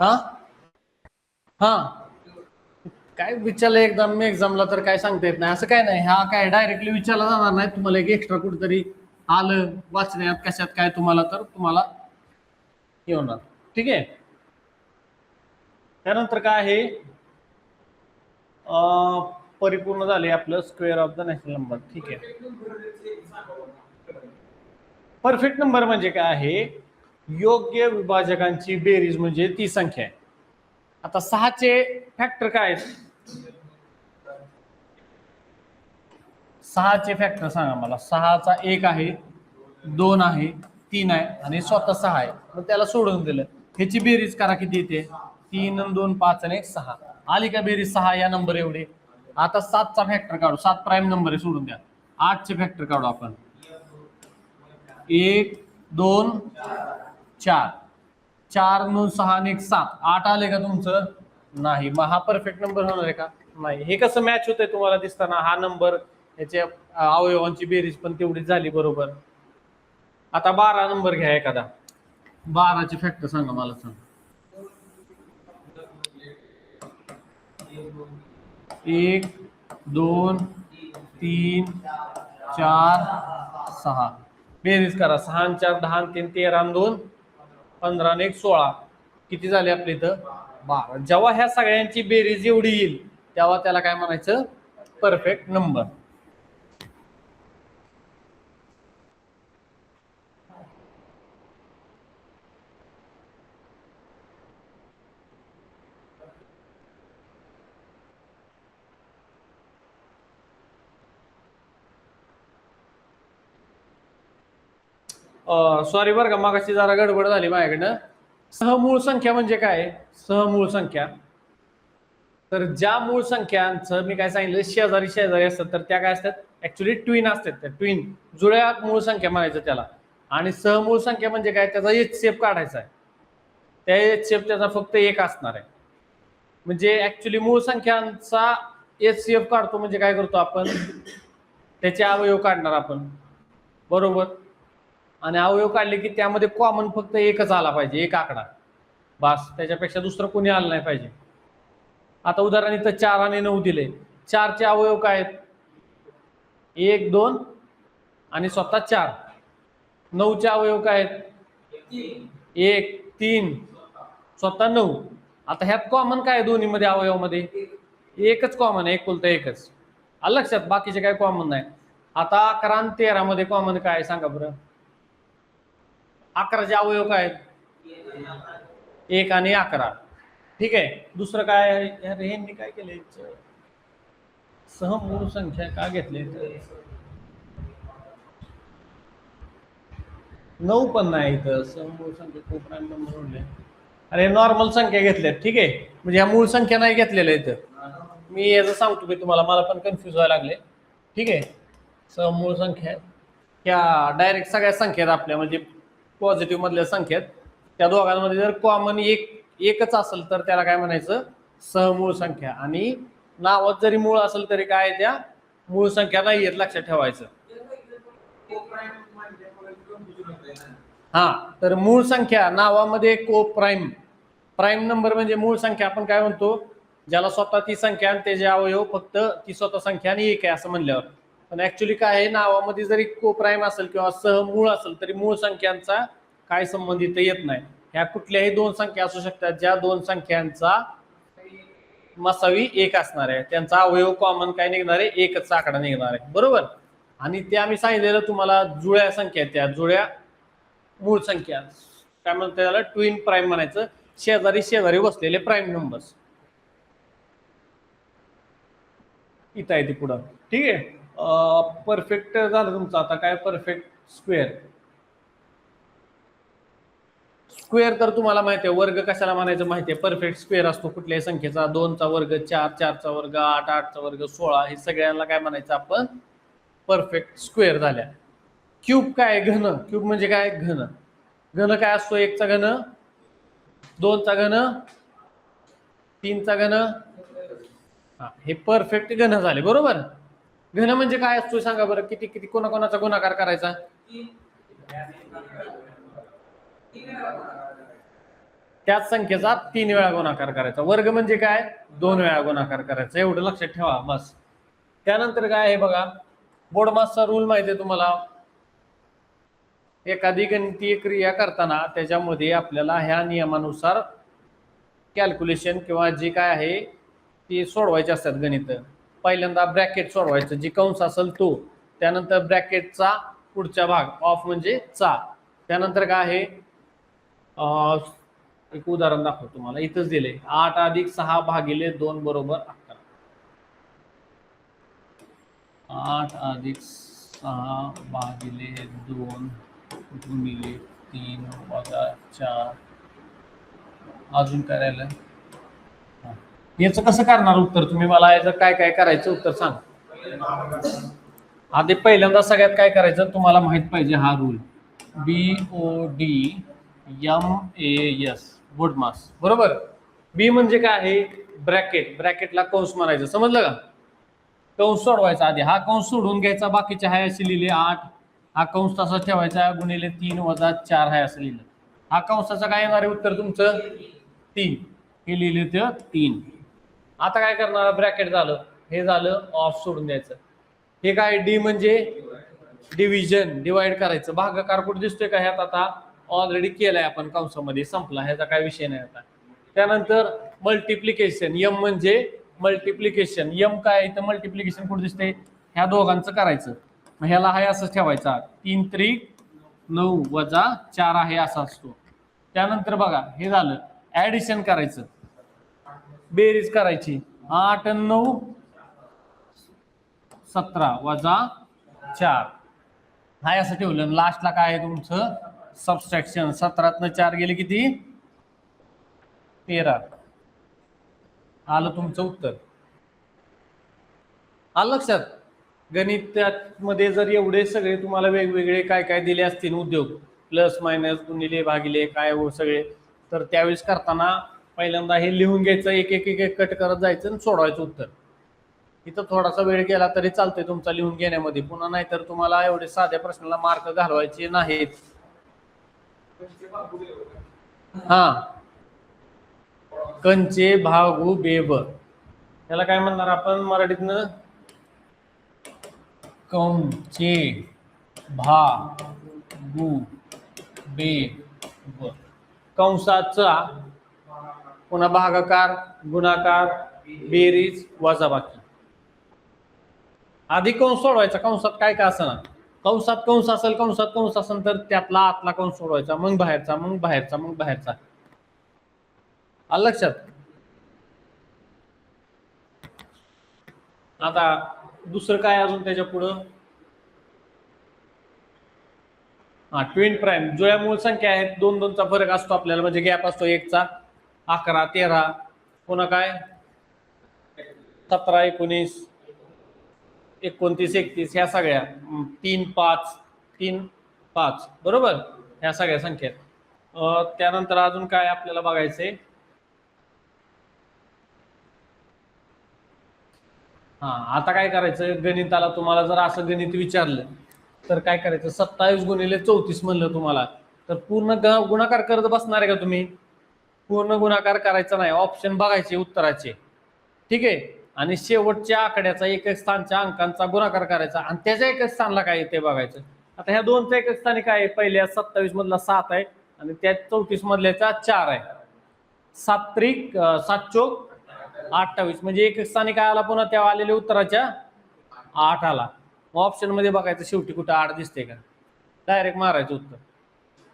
हा हा, काय विचारलं एक्झामला तर काय सांगता येत नाही, असं काय नाही. हा काय डायरेक्टली विचारला जाणार नाही तुम्हाला, एक एक्स्ट्रा कुठेतरी आलं वाचण्यात कशात काय तुम्हाला, तर तुम्हाला हे होणार. ठीक आहे. त्यानंतर काय आहे, परिपूर्ण झाले आपलं square of the natural number. ठीक आहे. परफेक्ट नंबर म्हणजे काय आहे, योग्य विभाजकांची बेरीज म्हणजे ती संख्या आहे. आता 6चे फॅक्टर काय आहेत? 6चे फॅक्टर सांगा मला. 6चा 1 आहे, 2 आहे, 3 आहे आणि स्वतः 6 आहे. मग त्याला सोडून दिलं. ह्याची बेरीज करा, किती येते? 3 आणि 2 5 आणि 6. आली का बेरीज 6 या नंबर एवढे. आता 7चा फॅक्टर काढू. 7 प्राईम नंबर आहे, सोडून द्या. 8चे फॅक्टर काढू आपण. 1 2 4, 4 9 6 आणि 1 7. 8 आले का तुमचं? नाही. मग हा परफेक्ट नंबर होणार आहे का? नाही. हे कसं मॅच होतंय तुम्हाला दिसताना? हा नंबर याच्या अवयवांची बेरीज पण तेवढीच झाली, बरोबर. आता 12 नंबर घ्या एखादा. 12चे फॅक्टर सांगा मला. सांग. 1 2 3 4 6. बेरीज करा. 6 आणि 4 10 आणि 3 13 आणि 2 15 आणि 1 16. किती झाले आपल्या इथं? 12. जेव्हा ह्या सगळ्यांची बेरीज एवढी येईल तेव्हा त्याला काय म्हणायचं? Perfect number. सॉरी बरं का, मागाशी जरा गडबड झाली माझ्याकडनं. सहमूळ संख्या म्हणजे काय? सहमूळ संख्या, तर ज्या मूळ संख्यांचं मी काय सांगितलं, शेजारी शेजारी असतात, तर त्या काय असतात? ऍक्च्युली ट्विन असतात. त्या ट्विन जुळ्या मूळ संख्या म्हणायचं त्याला. आणि सहमूळ संख्या म्हणजे काय? त्याचा HCF काढायचा आहे. त्या HCF त्याचा फक्त 1 असणार आहे. म्हणजे ऍक्च्युली मूळ संख्यांचा HCF काढतो म्हणजे काय करतो आपण? त्याचे अवयव काढणार आपण, बरोबर. आणि अवयव काढले की त्यामध्ये कॉमन फक्त एकच आला पाहिजे, एक आकडा बस. त्याच्यापेक्षा दुसरं कोणी आलं नाही पाहिजे. आता उदाहरण इथं 4 आणि 9 दिले. 4चे अवयव काय आहेत? 1 2 आणि स्वतः 4. 9चे अवयव काय आहेत? 1 3 स्वतः 9. आता ह्यात कॉमन काय दोन्ही मध्ये अवयवामध्ये? एकच कॉमन आहे, एकुलता एकच. आलं लक्षात? बाकीचे काय कॉमन नाही. आता 11 आणि 13 मध्ये कॉमन काय सांगा बरं? 11चे अवयव काय आहेत? 1 आणि 11. ठीक आहे. दुसरं काय? अरे ह्यांनी काय केलंय? सहमूळ संख्या का घेतले? 9 पण नाही इथं. सहमूळ संख्या खूप प्राईम नंबर म्हणले. अरे नॉर्मल संख्या घेतल्यात. ठीक आहे. म्हणजे ह्या मूळ संख्या नाही घेतलेल्या इथं. मी याचं सांगतो मी तुम्हाला, मला पण कन्फ्युज व्हायला लागले. ठीक आहे. समूळ संख्या ह्या डायरेक्ट सगळ्या संख्या आपल्या, म्हणजे पॉझिटिव्ह मधल्या संख्येत, त्या दोघांमध्ये जर कॉमन एकच असेल तर त्याला काय म्हणायचं? सहमूळ संख्या. आणि नावात जरी मूळ असेल तरी काय, त्या मूळ संख्या नाही आहेत, लक्षात ठेवायचं. हा, तर मूळ संख्या नावामध्ये को प्राईम. प्राईम नंबर म्हणजे मूळ संख्या आपण काय म्हणतो? ज्याला स्वतः ती संख्या आणि त्याचे अवयव फक्त ती स्वतः संख्या आणि 1 आहे असं म्हणल्यावर. पण ऍक्च्युली काय आहे, नावामध्ये जरी को प्राईम असेल किंवा सहमूळ असेल तरी मूळ संख्यांचा काय संबंध इथं येत नाही. ह्या कुठल्याही 2 संख्या असू शकतात, ज्या 2 संख्यांचा मसावी 1 असणार आहे. त्यांचा अवयव कॉमन काय निघणार आहे? एकच आकडा निघणार आहे, बरोबर. आणि ते आम्ही सांगितलेलं तुम्हाला, जुळ्या संख्या, त्या जुळ्या मूळ संख्या काय म्हणतात त्याला? ट्विन प्राईम म्हणायचं. शेजारी शेजारी बसलेले प्राईम नंबर्स. इथं आहे ती पुढं. ठीक आहे. परफेक्ट झालं तुमचं. आता काय? Perfect square. स्क्वेअर तर तुम्हाला माहिती आहे, वर्ग कशाला म्हणायचं माहिती आहे? परफेक्ट स्क्वेअर असतो कुठल्याही संख्येचा. 2चा वर्ग, 4 4चा वर्ग, 8 8चा वर्ग, 16. हे सगळ्यांना काय म्हणायचं आपण? परफेक्ट स्क्वेअर झाल्या. क्यूब काय? घन. क्यूब म्हणजे काय? घन. घन काय असतो? 1चा घन, 2चा घन, 3चा घन. हे परफेक्ट घन झाले, बरोबर. घन म्हणजे काय असतो सांगा बरं? किती किती कोणाकोणाचा गुणाकार करायचा? त्याच संख्येचा 3 वेळा गुणाकार करायचा. वर्ग म्हणजे काय? 2 वेळा गुणाकार करायचा. एवढं लक्षात ठेवा बस. त्यानंतर काय आहे बघा, बोर्डमासचा रूल माहिती आहे तुम्हाला? एखादी गणितीय क्रिया करताना त्याच्यामध्ये आपल्याला ह्या नियमानुसार कॅल्क्युलेशन किंवा जे काय आहे ते सोडवायचे असतात गणित. पहिल्यांदा ब्रॅकेट सोडवायचं, जी कंस असेल तो, त्यानंतर ब्रॅकेटचा पुढचा भाग ऑफ म्हणजे चा, त्यानंतर काय आहे एक उदाहरण दाखवतो तुम्हाला, इथंच दिले 8 + 6 / 2 = 11. 8 + 6 / 2 × 3 - 4. अजून काय राहिलं? याचं कसं करणार उत्तर तुम्ही? मला याचं काय काय करायचं उत्तर सांग. आधी पहिल्यांदा सगळ्यात काय करायचं तुम्हाला माहित पाहिजे, हा रूल BODMAS, बुडमास, बरोबर. बी म्हणजे काय आहे? ब्रॅकेट. ब्रॅकेटला कंस म्हणायचं, समजलं का? कंस सोडवायचा आधी, हा कंस सोडून घ्यायचा, बाकीचे आहे असे लिहिले 8, हा कंस तसा ठेवायचा, गुणिले 3 - 4 आहे असं लिहिलं. हा कंसाचं काय येणार आहे उत्तर तुमचं? 3. हे लिहिले ते 3. आता काय करणार? ब्रॅकेट झालं, हे झालं, ऑफ सोडून द्यायचं. हे काय? डी म्हणजे डिव्हिजन, डिवाइड करायचं. भागाकार कुठे दिसतोय का? ह्यात आता ऑलरेडी केलाय आपण कंसामध्ये, संपला, ह्याचा काय विषय नाही आता. त्यानंतर मल्टिप्लिकेशन, एम म्हणजे मल्टिप्लिकेशन. एम काय? इथं मल्टिप्लिकेशन कुठे दिसते? ह्या दोघांचं करायचं. मग ह्याला हाय असं ठेवायचा, 3 - 3 = 9 - 4 आहे असा असतो. त्यानंतर बघा हे झालं, ऍडिशन करायचं, बेरीज करायची. 8 आणि 9 = 17 - 4 हाय असं ठेवलं. लास्टला काय आहे तुमचं? सबस्ट्रॅक्शन. 17 - 4 गेले किती? 13. आलं तुमचं उत्तर. आलं लक्षात? गणितामध्ये जर एवढे सगळे तुम्हाला वेगवेगळे काय काय दिले असतील उद्योग, प्लस मायनस गुणिले भागिले काय हो सगळे, तर त्यावेळेस करताना पहिल्यांदा हे लिहून घ्यायचं, एक एक एक एक कट करत जायचं आणि सोडवायचं उत्तर. इथं थोडासा वेळ गेला तरी चालतंय तुमचा लिहून घेण्यामध्ये, पुन्हा नाहीतर तुम्हाला एवढे साध्या प्रश्नाला मार्क घालवायचे नाहीत. हा, कंचे भागू बेब, त्याला काय म्हणणार आपण मराठीतनं? कंचे भागू बेब. कंसाचा पुन्हा भागाकार, गुणाकार, बेरीज, वजाबाकी. आधी कंस सोडवायचा. कंसात काय काय असं ना, कंसात कंस असेल तर त्यातला आतला कंस सोडवायचा, मग बाहेरचा, मग बाहेरचा, मग बाहेरचा. आलं लक्षात? आता दुसरं काय अजून त्याच्या पुढं? हा, ट्विन प्राईम. जुळ्या मूळ संख्या आहेत, 2 2 चा फरक असतो आपल्याला, म्हणजे गॅप असतो 1 चा. 11 13, पुन्हा काय 17 19 29 31, ह्या सगळ्या 3 5 3 5, बरोबर, ह्या सगळ्या संख्या. त्यानंतर अजून काय आपल्याला बघायचंय? हा, आता काय करायचं गणिताला, तुम्हाला जर असं गणित विचारलं तर काय करायचं? 27 × 34 म्हणलं तुम्हाला, तर पूर्ण गुणाकार करत बसणार आहे का तुम्ही? पूर्ण गुणाकार करायचा नाही, ऑप्शन बघायचे उत्तराचे, ठीक आहे. आणि शेवटच्या आकड्याचा एकक स्थानच्या अंकांचा गुणाकार करायचा आणि त्याच्या एकक स्थानला काय येते बघायचं. आता ह्या दोनच्या एकक स्थानी काय आहे? पहिल्या 27 मधला 7 आहे आणि त्या 34 मधल्याचा 4 आहे. 7 त्रिक 7 चोक 28, म्हणजे एकक स्थानी काय आला? पुन्हा त्या आलेल्या उत्तराच्या 8 आला. ऑप्शन मध्ये बघायचं शेवटी कुठं 8 दिसते का, डायरेक्ट मारायचं उत्तर.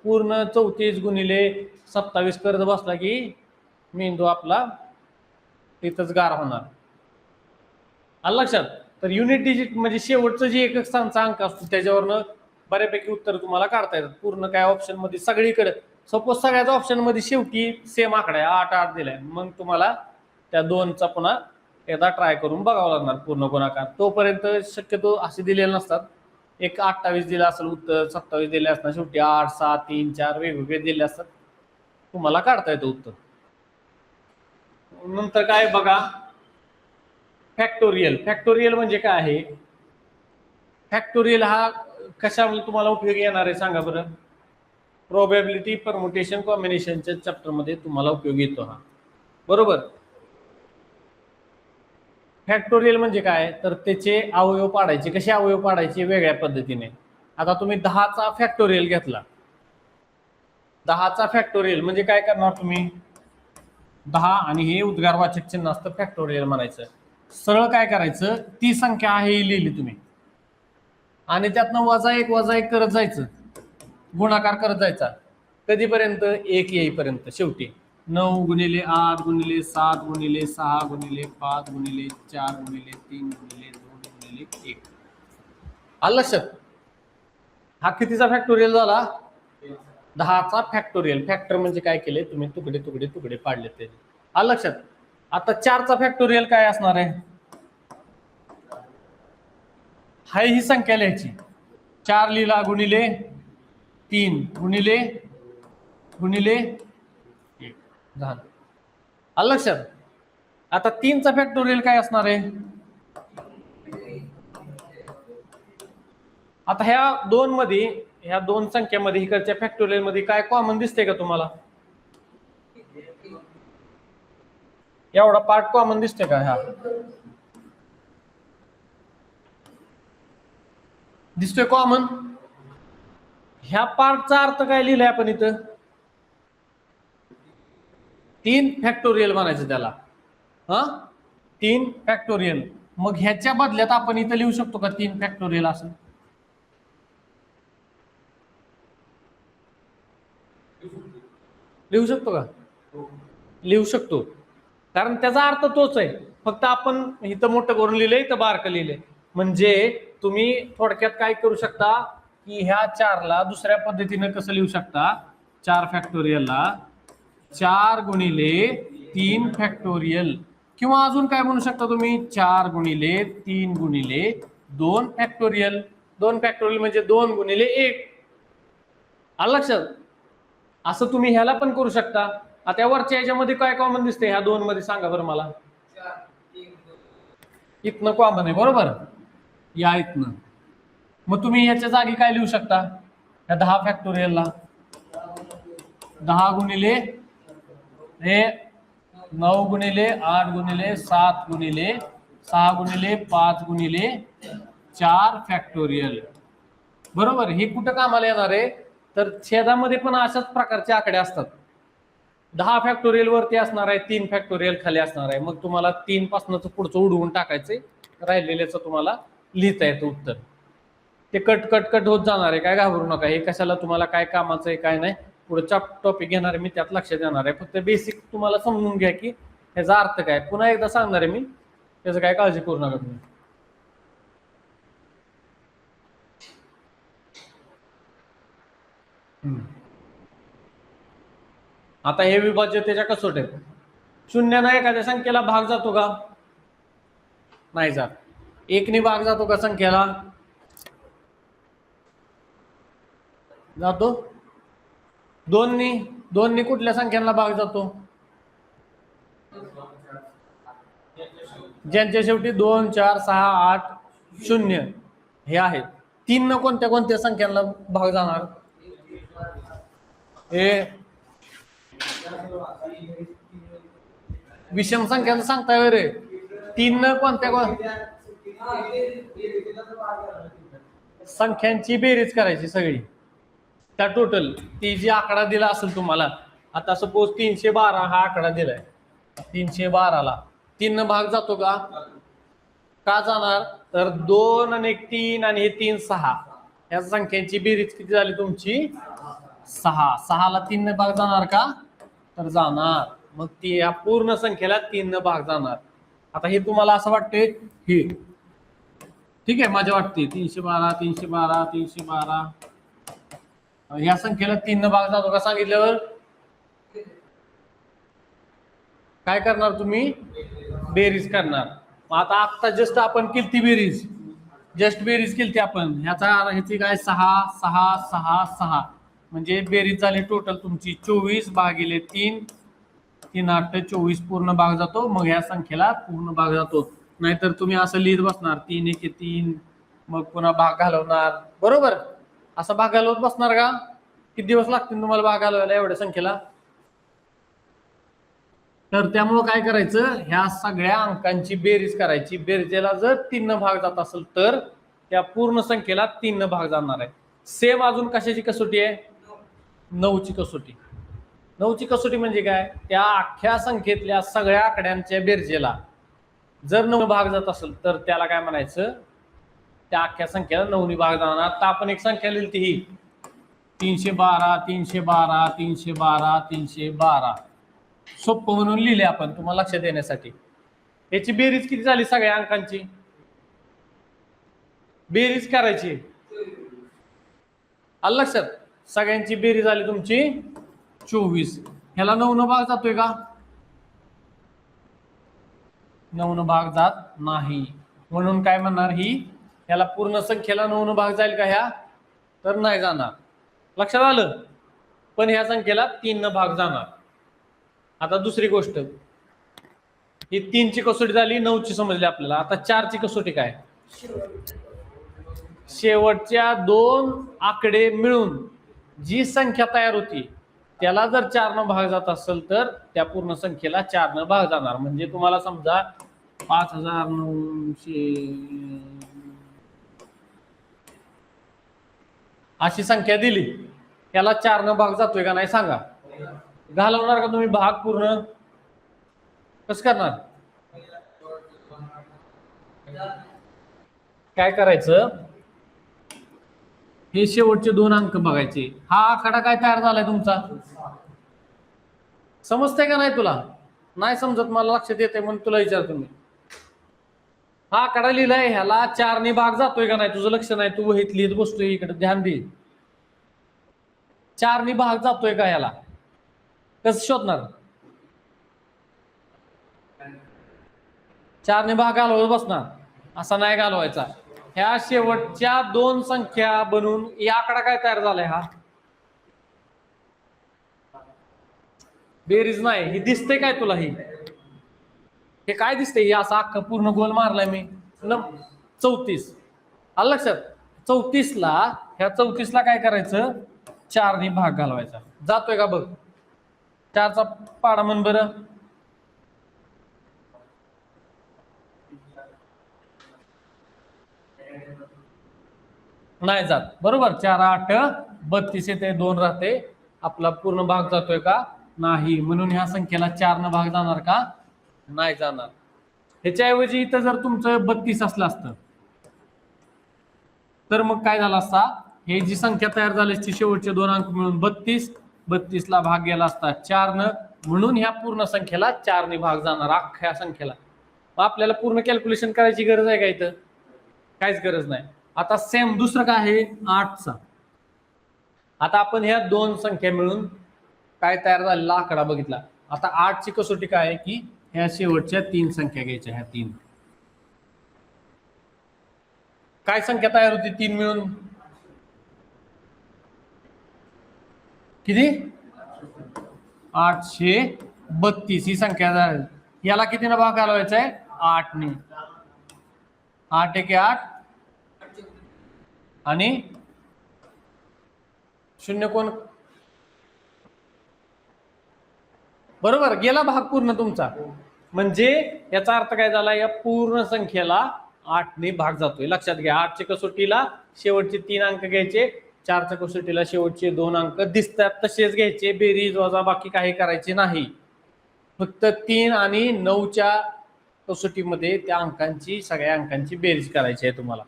पूर्ण 34 × 27 करत बसला की मेंदू आपला तिथंच गार होणार. आलं लक्षात? तर युनिट डिजिट म्हणजे शेवटचं जे एकक स्थानचा अंक असतो त्याच्यावरनं बऱ्यापैकी उत्तर तुम्हाला काढता येतात. पूर्ण काय ऑप्शन मध्ये सगळीकडे, सपोज सगळ्याच ऑप्शन मध्ये शेवटी सेम आकडा आहे, 8 8 दिलाय, मग तुम्हाला त्या 2चा पुन्हा एकदा ट्राय करून बघावं लागणार पूर्ण गुणाकार. तोपर्यंत शक्यतो असे दिलेले नसतात. एक 28 दिला असेल उत्तर, 27 दिले असणार, शेवटी 8 7 3 4 वेगवेगळे दिले असतात, तुम्हाला काढता येतं उत्तर. नंतर काय बघा, फॅक्टोरियल. फॅक्टोरियल म्हणजे काय आहे? फॅक्टोरियल हा कशामुळे तुम्हाला उपयोगी येणार आहे सांगा बरं? प्रोबॅबिलिटी, परमुटेशन, कॉम्बिनेशनच्या चॅप्टर मध्ये तुम्हाला उपयोगी येतो हा, बरोबर. फॅक्टोरियल म्हणजे काय? तर त्याचे अवयव पाडायचे. कसे अवयव पाडायचे? वेगळ्या पद्धतीने. आता तुम्ही 10चा फॅक्टोरियल घेतला, 10चा फॅक्टोरियल म्हणजे काय करणार तुम्ही, 10 आणि हे उद्गारवाचक चिन्ह असतं फॅक्टोरियल म्हणायचं. सरळ काय करायचं, ती संख्या आहे ही लिहिली तुम्ही आणि त्यातनं वजा एक करत जायचं, गुणाकार करत जायचा कधीपर्यंत, 1 येईपर्यंत. शेवटी 9 गुणिले 8 गुणिले 7 गुणिले 6 गुणिले 5 गुणिले 4 गुणिले 3 गुणिले 2 गुणिले 1. आलं लक्षात? हा कितीचा फॅक्टोरियल झाला, 10चा फॅक्टोरियल. फॅक्टर म्हणजे काय केले तुम्ही, तुकडे तुकडे तुकडे पाडले ते. आलं लक्षात? आता 4चा फॅक्टोरियल काय असणार आहे, हाय ही संख्या लिहायची, 4 लिहिला गुणिले 3 गुणिले गुणिले 1 झालं. आलं लक्षात? आता 3चा फॅक्टोरियल काय असणार आहे, आता ह्या दोन मध्ये, ह्या दोन संख्येमध्ये इकडच्या फॅक्टोरियल मध्ये काय कॉमन दिसते का तुम्हाला, एवढा पार्ट कॉमन दिसते का, ह्या दिसतोय कॉमन. ह्या पार्टचा अर्थ काय लिहिलाय आपण इथं, 3 फॅक्टोरियल म्हणायचं त्याला. 3 फॅक्टोरियल. मग ह्याच्या बदल्यात आपण इथं लिहू शकतो का 3 फॅक्टोरियल असं, लिहू शकतो का, लिहू शकतो. कारण त्याचा अर्थ तोच आहे, फक्त आपण इथं मोठं करून लिहिलंय, इथं बारकं लिहिलंय. म्हणजे तुम्ही थोडक्यात काय करू शकता की ह्या 4ला दुसऱ्या पद्धतीने कसं लिहू शकता, 4 फॅक्टोरियलला 4 गुणिले 3 फॅक्टोरियल, किंवा अजून काय म्हणू शकता तुम्ही, 4 गुणिले 3 गुणिले 2 फॅक्टोरियल. 2 फॅक्टोरियल म्हणजे 2 गुणिले 1. आलं लक्षात? असं तुम्ही ह्याला पण करू शकता. आता वरच्या ह्याच्यामध्ये काय कॉमन दिसते, ह्या 2 मध्ये सांगा बरं मला, इथनं कॉमन आहे बरोबर, या इथनं. मग तुम्ही ह्याच्या जागी काय लिहू शकता, ह्या 10 फॅक्टोरियलला 10 गुणिले हे 9 गुणिले 8 गुणिले 7 गुणिले 6 गुणिले 5 गुणिले 4 फॅक्टोरियल. बरोबर. हे कुठं कामाला येणार आहे, तर छेदामध्ये पण अशाच प्रकारचे आकडे असतात. 10 फॅक्टोरियल वरती असणार आहे, 3 फॅक्टोरियल खाली असणार आहे. मग तुम्हाला 3 पासूनच पुढचं उडवून टाकायचंय, राहिलेल्याचं तुम्हाला लिहिता येतं उत्तर. ते कट कट कट होत जाणार आहे, काय घाबरू नका. हे कशाला तुम्हाला काय कामाचं आहे काय नाही, पुढचा टॉपिक घेणार आहे मी, त्यात लक्ष देणार आहे. फक्त बेसिक तुम्हाला समजून घ्या की ह्याचा अर्थ काय. पुन्हा एकदा सांगणार आहे मी, त्याचं काय काळजी करू नका तुम्ही. आता हे विभाज्य त्याच्या कसोट आहेत. शून्यानं एखाद्या संख्येला भाग जातो का, नाही जात. 1ने भाग जातो का संख्येला, जातो. 2ने कुठल्या संख्यांना भाग जातो, ज्यांच्या शेवटी 2 4 6 8 0 हे आहेत. 3 कोणत्या कोणत्या संख्यांना भाग जाणार, हे विषम संख्यांना सांगताय रे. 3 कोणत्या संख्यांची बेरीज करायची सगळी, त्या टोटल ती जी आकडा दिला असेल तुम्हाला. आता सपोज 312 हा आकडा दिलाय, 312ला 3 भाग जातो का, का जाणार, तर 2 आणि 1 3 आणि हे 3 6, या संख्यांची बेरीज किती झाली तुमची, 6. 6ला 3 भाग जाणार का, तर जाणार. मग ती या पूर्ण संख्येला 3 भाग जाणार. आता हे तुम्हाला असं वाटते, हे ठीक आहे, माझ्या वाटते 312 312 312 या संख्येला 3 भाग जातो का सांगितल्यावर काय करणार तुम्ही, बेरीज करणार. मग आता जस्ट आपण केलती बेरीज, जस्ट बेरीज केलती आपण, ह्याची काय 6 6 6 6, म्हणजे बेरीज झाली टोटल तुमची 24 भागिले 3, 3 8 24 पूर्ण भाग जातो. मग ह्या संख्येला पूर्ण भाग जातो. नाहीतर तुम्ही असं लिहित बसणार 3 1 3, मग पुन्हा भाग घालवणार. बरोबर, असं भाग घालवत बसणार का, किती दिवस लागतील तुम्हाला भाग घालवायला एवढ्या संख्येला. तर त्यामुळं काय करायचं, ह्या सगळ्या अंकांची बेरीज करायची. बेरजेला जर 3 भाग जात असेल तर त्या पूर्ण संख्येला 3 भाग जाणार आहे. सेम अजून कशाची कसोटी आहे? 9ची कसोटी. 9ची कसोटी म्हणजे काय? त्या अख्ख्या संख्येतल्या सगळ्या आकड्यांच्या बेरजेला जर 9 भाग जात असेल तर त्याला काय म्हणायचं? त्या अख्ख्या संख्येला 9 भाग जाणार. आता आपण एक संख्या लिहिली ही 312 312 312 312. सोपं म्हणून लिहिले आपण तुम्हाला लक्षात येण्यासाठी. याची बेरीज किती झाली सगळ्या अंकांची? बेरीज करायची. आलं लक्षात? सगळ्यांची बेरीज झाली तुमची 24. ह्याला 9 भाग जातोय का? 9 भाग जात नाही. म्हणून काय म्हणणार ही? ह्याला पूर्ण संख्येला 9 भाग जाईल का ह्या? तर नाही जाणार. लक्षात आलं? पण ह्या संख्येला 3 भाग जाणार. आता दुसरी गोष्ट, ही 3ची कसोटी झाली, 9ची समजली आपल्याला. आता 4ची कसोटी काय? शेवटच्या 2 आकडे मिळून जी संख्या तयार होती त्याला जर 4 भाग जात असेल तर त्या पूर्ण संख्येला 4 भाग जाणार. म्हणजे तुम्हाला समजा 5900 अशी संख्या दिली, त्याला 4 भाग जातोय का नाही सांगा? घालवणार का तुम्ही भाग पूर्ण? कसं करणार? काय करायचं? हे शेवटचे 2 अंक बघायचे. हा आकडा काय तयार झालाय तुमचा? समजतंय का नाही तुला? नाही समजत, मला लक्षात येते म्हणून तुला विचारतो मी. हा आकडा लिहिलाय, ह्याला 4 भाग जातोय का नाही? तुझं लक्ष नाही, तू वहीत लिहित बसतोय. इकडे ध्यान दे. 4 भाग जातोय का ह्याला? कसं शोधणार? 4 भाग घालवत बसणार? असा नाही घालवायचा. ह्या शेवटच्या 2 संख्या बनून या आकडा काय तयार झालाय? हा बेरीज नाही. ही दिसते काय तुला? ही हे काय दिसतंय? हे असं अख्खं पूर्ण गोल मारलाय मी. 34. आलं लक्षात? 34ला, ह्या 34ला काय करायचं? 4 भाग घालवायचा. जातोय का बघ? 4चा पाडा म्हण बरं. नाही जात. बरोबर. 4 8 32 येते, 2 राहते. आपला पूर्ण भाग जातोय का? नाही. म्हणून ह्या संख्येला 4 भाग जाणार का? नाही जाणार. ह्याच्याऐवजी इथं जर तुमचं 32 असलं असतं तर मग काय झालं असता? हे जी संख्या तयार झाली असती, शेवटचे 2 अंक मिळून 32. 32ला भाग गेला असता 4 म्हणून ह्या पूर्ण संख्येला 4 भाग जाणार, अख्ख्या संख्येला. आपल्याला पूर्ण कॅल्क्युलेशन करायची गरज आहे का इथं? काहीच गरज नाही. आता सेम दुसरं काय आहे? 8चा. आता आपण ह्या 2 संख्या मिळून काय तयार झालेला आकडा बघितला. आता 8ची कसोटी काय आहे की ह्या शेवटच्या 3 संख्या घ्यायच्या. ह्या 3 काय संख्या तयार होती? 3 मिळून किती? 832 ही संख्या झाली. याला कितीने भाग घालवायचा आहे? 8ने. 8 1 8 आणि 0 कोण? बरोबर. गेला भाग पूर्ण तुमचा. म्हणजे याचा अर्थ काय झाला? या पूर्ण संख्येला 8ने भाग जातोय. लक्षात घ्या. 8च्या कसोटीला शेवटचे 3 अंक घ्यायचे, 4च्या कसोटीला शेवटचे 2 अंक दिसतात तसेच घ्यायचे. बेरीज वजा बाकी काही करायचे नाही. फक्त 3 आणि 9च्या कसोटीमध्ये त्या अंकांची, सगळ्या अंकांची बेरीज करायची आहे तुम्हाला.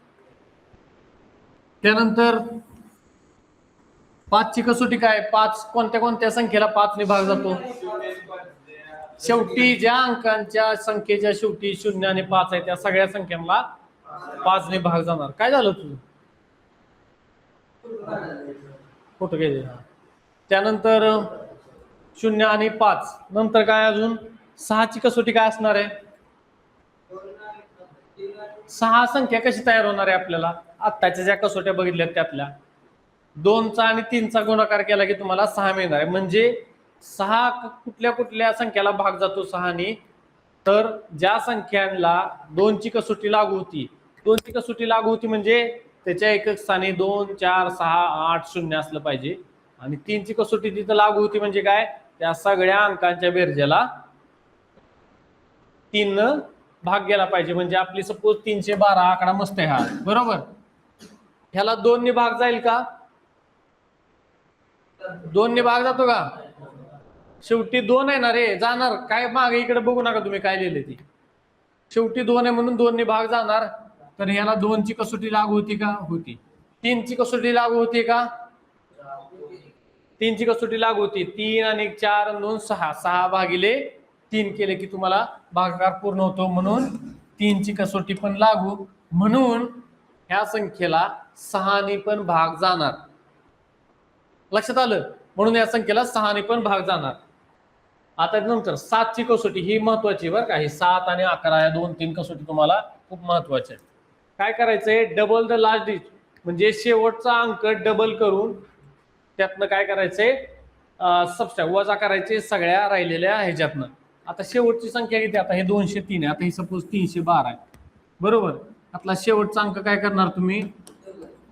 त्यानंतर 5ची कसोटी काय? 5 कोणत्या कोणत्या संख्येला 5ने भाग जातो? शेवटी ज्या अंकांच्या संख्येच्या शेवटी 0 आणि 5 आहे त्या सगळ्या संख्यांना 5ने भाग जाणार. काय झालं तुझं? फोटो घ्यायचे. त्यानंतर 0 आणि 5 नंतर काय? अजून 6ची कसोटी काय असणार आहे? 6 संख्या कशी तयार होणार आहे आपल्याला? आत्ताच्या ज्या कसोट्या बघितल्या त्यातल्या 2चा आणि 3चा गुणाकार केला की तुम्हाला 6 मिळणार आहे. म्हणजे 6 कुठल्या कुठल्या संख्याला भाग जातो 6ने? तर ज्या संख्यांना 2ची कसोटी लागू होती, 2ची कसोटी लागू होती म्हणजे त्याच्या एकक स्थानी 2 4 6 8 0 असलं पाहिजे. आणि 3ची कसोटी तिथं लागू होती म्हणजे काय? त्या सगळ्या अंकांच्या बेरजेला 3 भाग गेला पाहिजे. म्हणजे आपली सपोज 312 आकडा मस्त आहे हा. बरोबर. ह्याला 2ने भाग जाईल का? 2 ने भाग जातो का? शेवटी 2 आहे ना रे, जाणार काय मागे इकडे बघू नका तुम्ही काय लिहिले ती. शेवटी 2 आहे म्हणून 2 ने भाग जाणार. तर ह्याला 2 ची कसोटी लागू होती का? होती. 3 ची कसोटी लागू होती का? 3 ची कसोटी लागू होती. 3 आणि 4 आणि 2 6. 6 भागिले 3 केले की तुम्हाला भागाकार पूर्ण होतो, म्हणून 3 ची कसोटी पण लागू, म्हणून ह्या संख्येला 6 ने पण भाग जाणार. लक्षात आलं? म्हणून या संख्येला 6 ने पण भाग जाणार. आता नंतर 7 ची कसोटी ही महत्वाची बरं का. ही 7 आणि 11 या 2-3 कसोटी तुम्हाला खूप महत्वाच्या आहेत. काय करायचंय? डबल द लास्ट डिजिट, म्हणजे शेवटचा अंक डबल करून त्यातनं काय करायचंय? सबस्ट्रॅक्ट वजा करायचे सगळ्या राहिलेल्या ह्याच्यातनं. आता शेवटची संख्या किती? आता हे 203 आहे. आता हे सपोज 312 आहे, बरोबर. आपला शेवटचा अंक काय करणार तुम्ही?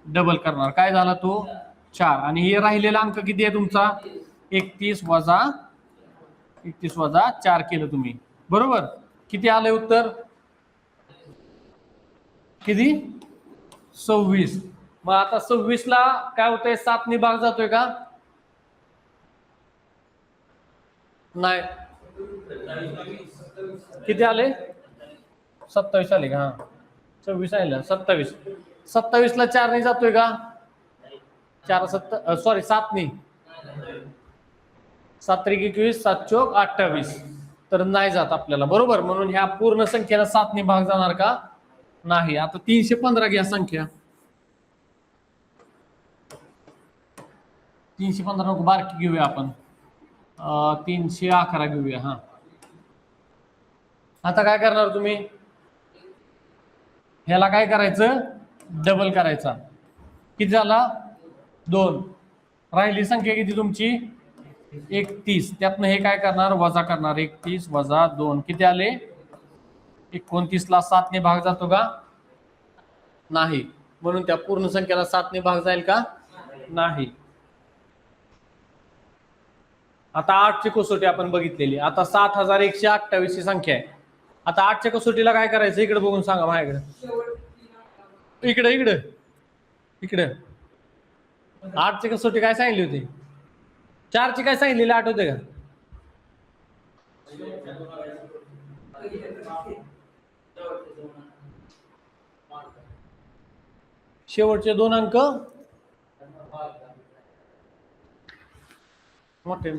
डबल करणार. काय झाला तो? 4. आणि हे राहिलेला अंक किती आहे तुमचा? 31 वजा 4 केलं तुम्ही, बरोबर. किती आलंय उत्तर? किती? 26. मग आता 26 ला काय होतंय? 7 ने भाग जातोय का? नाही. किती आले? 27 आले का? हा, 26 आले. 27. 27 ला 4 ने जातोय का? 7 ने. 7 त्रिक 21, 7 चोक 28. तर नाही जात आपल्याला, बरोबर. म्हणून ह्या पूर्ण संख्येला 7 ने भाग जाणार का? नाही. आता 315 घ्या संख्या. 315 नको, बारकी घेऊया आपण. 311 घेऊया. हा, आता काय करणार तुम्ही? ह्याला काय करायचं? डबल करायचा. किती झाला? 2. राहिली संख्या किती तुमची? 31. त्यातनं हे काय करणार? वजा करणार. 31 वजा 2 किती आले? 29 ला 7 ने भाग जातो का? नाही. म्हणून त्या पूर्ण संख्येला 7 ने भाग जाईल का? नाही. आता 8 ची कसोटी आपण बघितलेली. आता 7128 ची संख्या आहे. आता 8 च्या कसोटीला काय करायचं? इकडे बघून सांगा माझ्याकडे. इकडे 8 ची कसोटी काय सांगितली होती? 4 ची काय सांगितलेली आठवते का? शेवटचे 2 अंक मोठे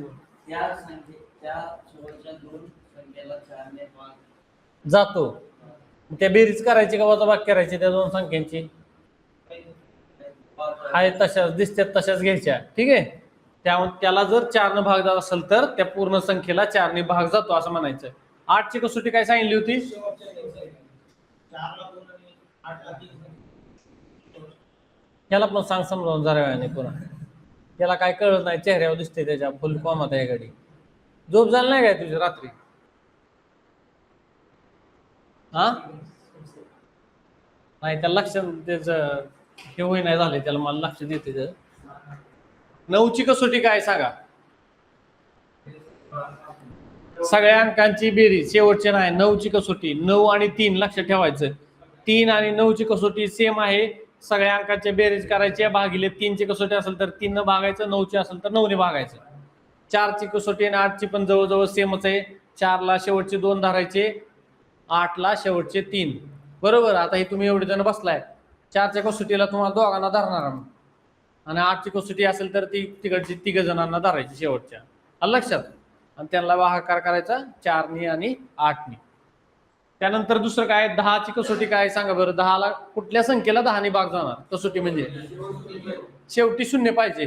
जातो. त्या बेरीज करायची का वजाबाकी करायची त्या 2 संख्यांची? आहे तशाच दिसतात तशाच घ्यायच्या, ठीक आहे. त्याला जर 4 ने भाग जात असेल तर त्या पूर्ण संख्येला 4 ने भाग जातो असं म्हणायचं. 8 ची कसोटी काय सांगितली होती? त्याला पण सांग समजावून जरा वेळाने पुन्हा. त्याला काय कळत नाही, चेहऱ्यावर दिसते त्याच्या फुल फॉर्मात आहे गाडी. झोप झाली नाही काय तुझी रात्री? हा, नाही त्याला लक्ष त्याचं हे होई नाही झाले, त्याला मला लक्ष देते. 9 ची कसोटी काय सांगा? सगळ्या अंकांची बेरीज शेवटचे नाही. 9 ची कसोटी 9 आणि 3 लक्ष ठेवायचं. 3 आणि 9 ची कसोटी सेम आहे. सगळ्या अंकांच्या बेरीज करायच्या, भागिले 3 ची कसोटी असेल तर 3 ने भागायचं, 9 ची असेल तर 9 ने भागायचं. 4 ची कसोटी आणि 8 ची पण जवळजवळ सेमच आहे. 4 ला शेवटचे 2 धरायचे, 8 ला शेवटचे 3, बरोबर. आता हे तुम्ही एवढे जण बसलाय, 4 च्या कसोटीला तुम्हाला दोघांना धरणार आणि 8 ची कसोटी असेल तर ती तिकडची 3 जणांना धरायची शेवटच्या. लक्षात. आणि त्यांना भागाकार करायचा 4 ने आणि 8 ने. त्यानंतर दुसरं काय? 10 ची कसोटी काय सांगा बरं? 10 ला कुठल्या संख्येला 10 ने भाग जाणार? कसोटी म्हणजे शेवटी 0 पाहिजे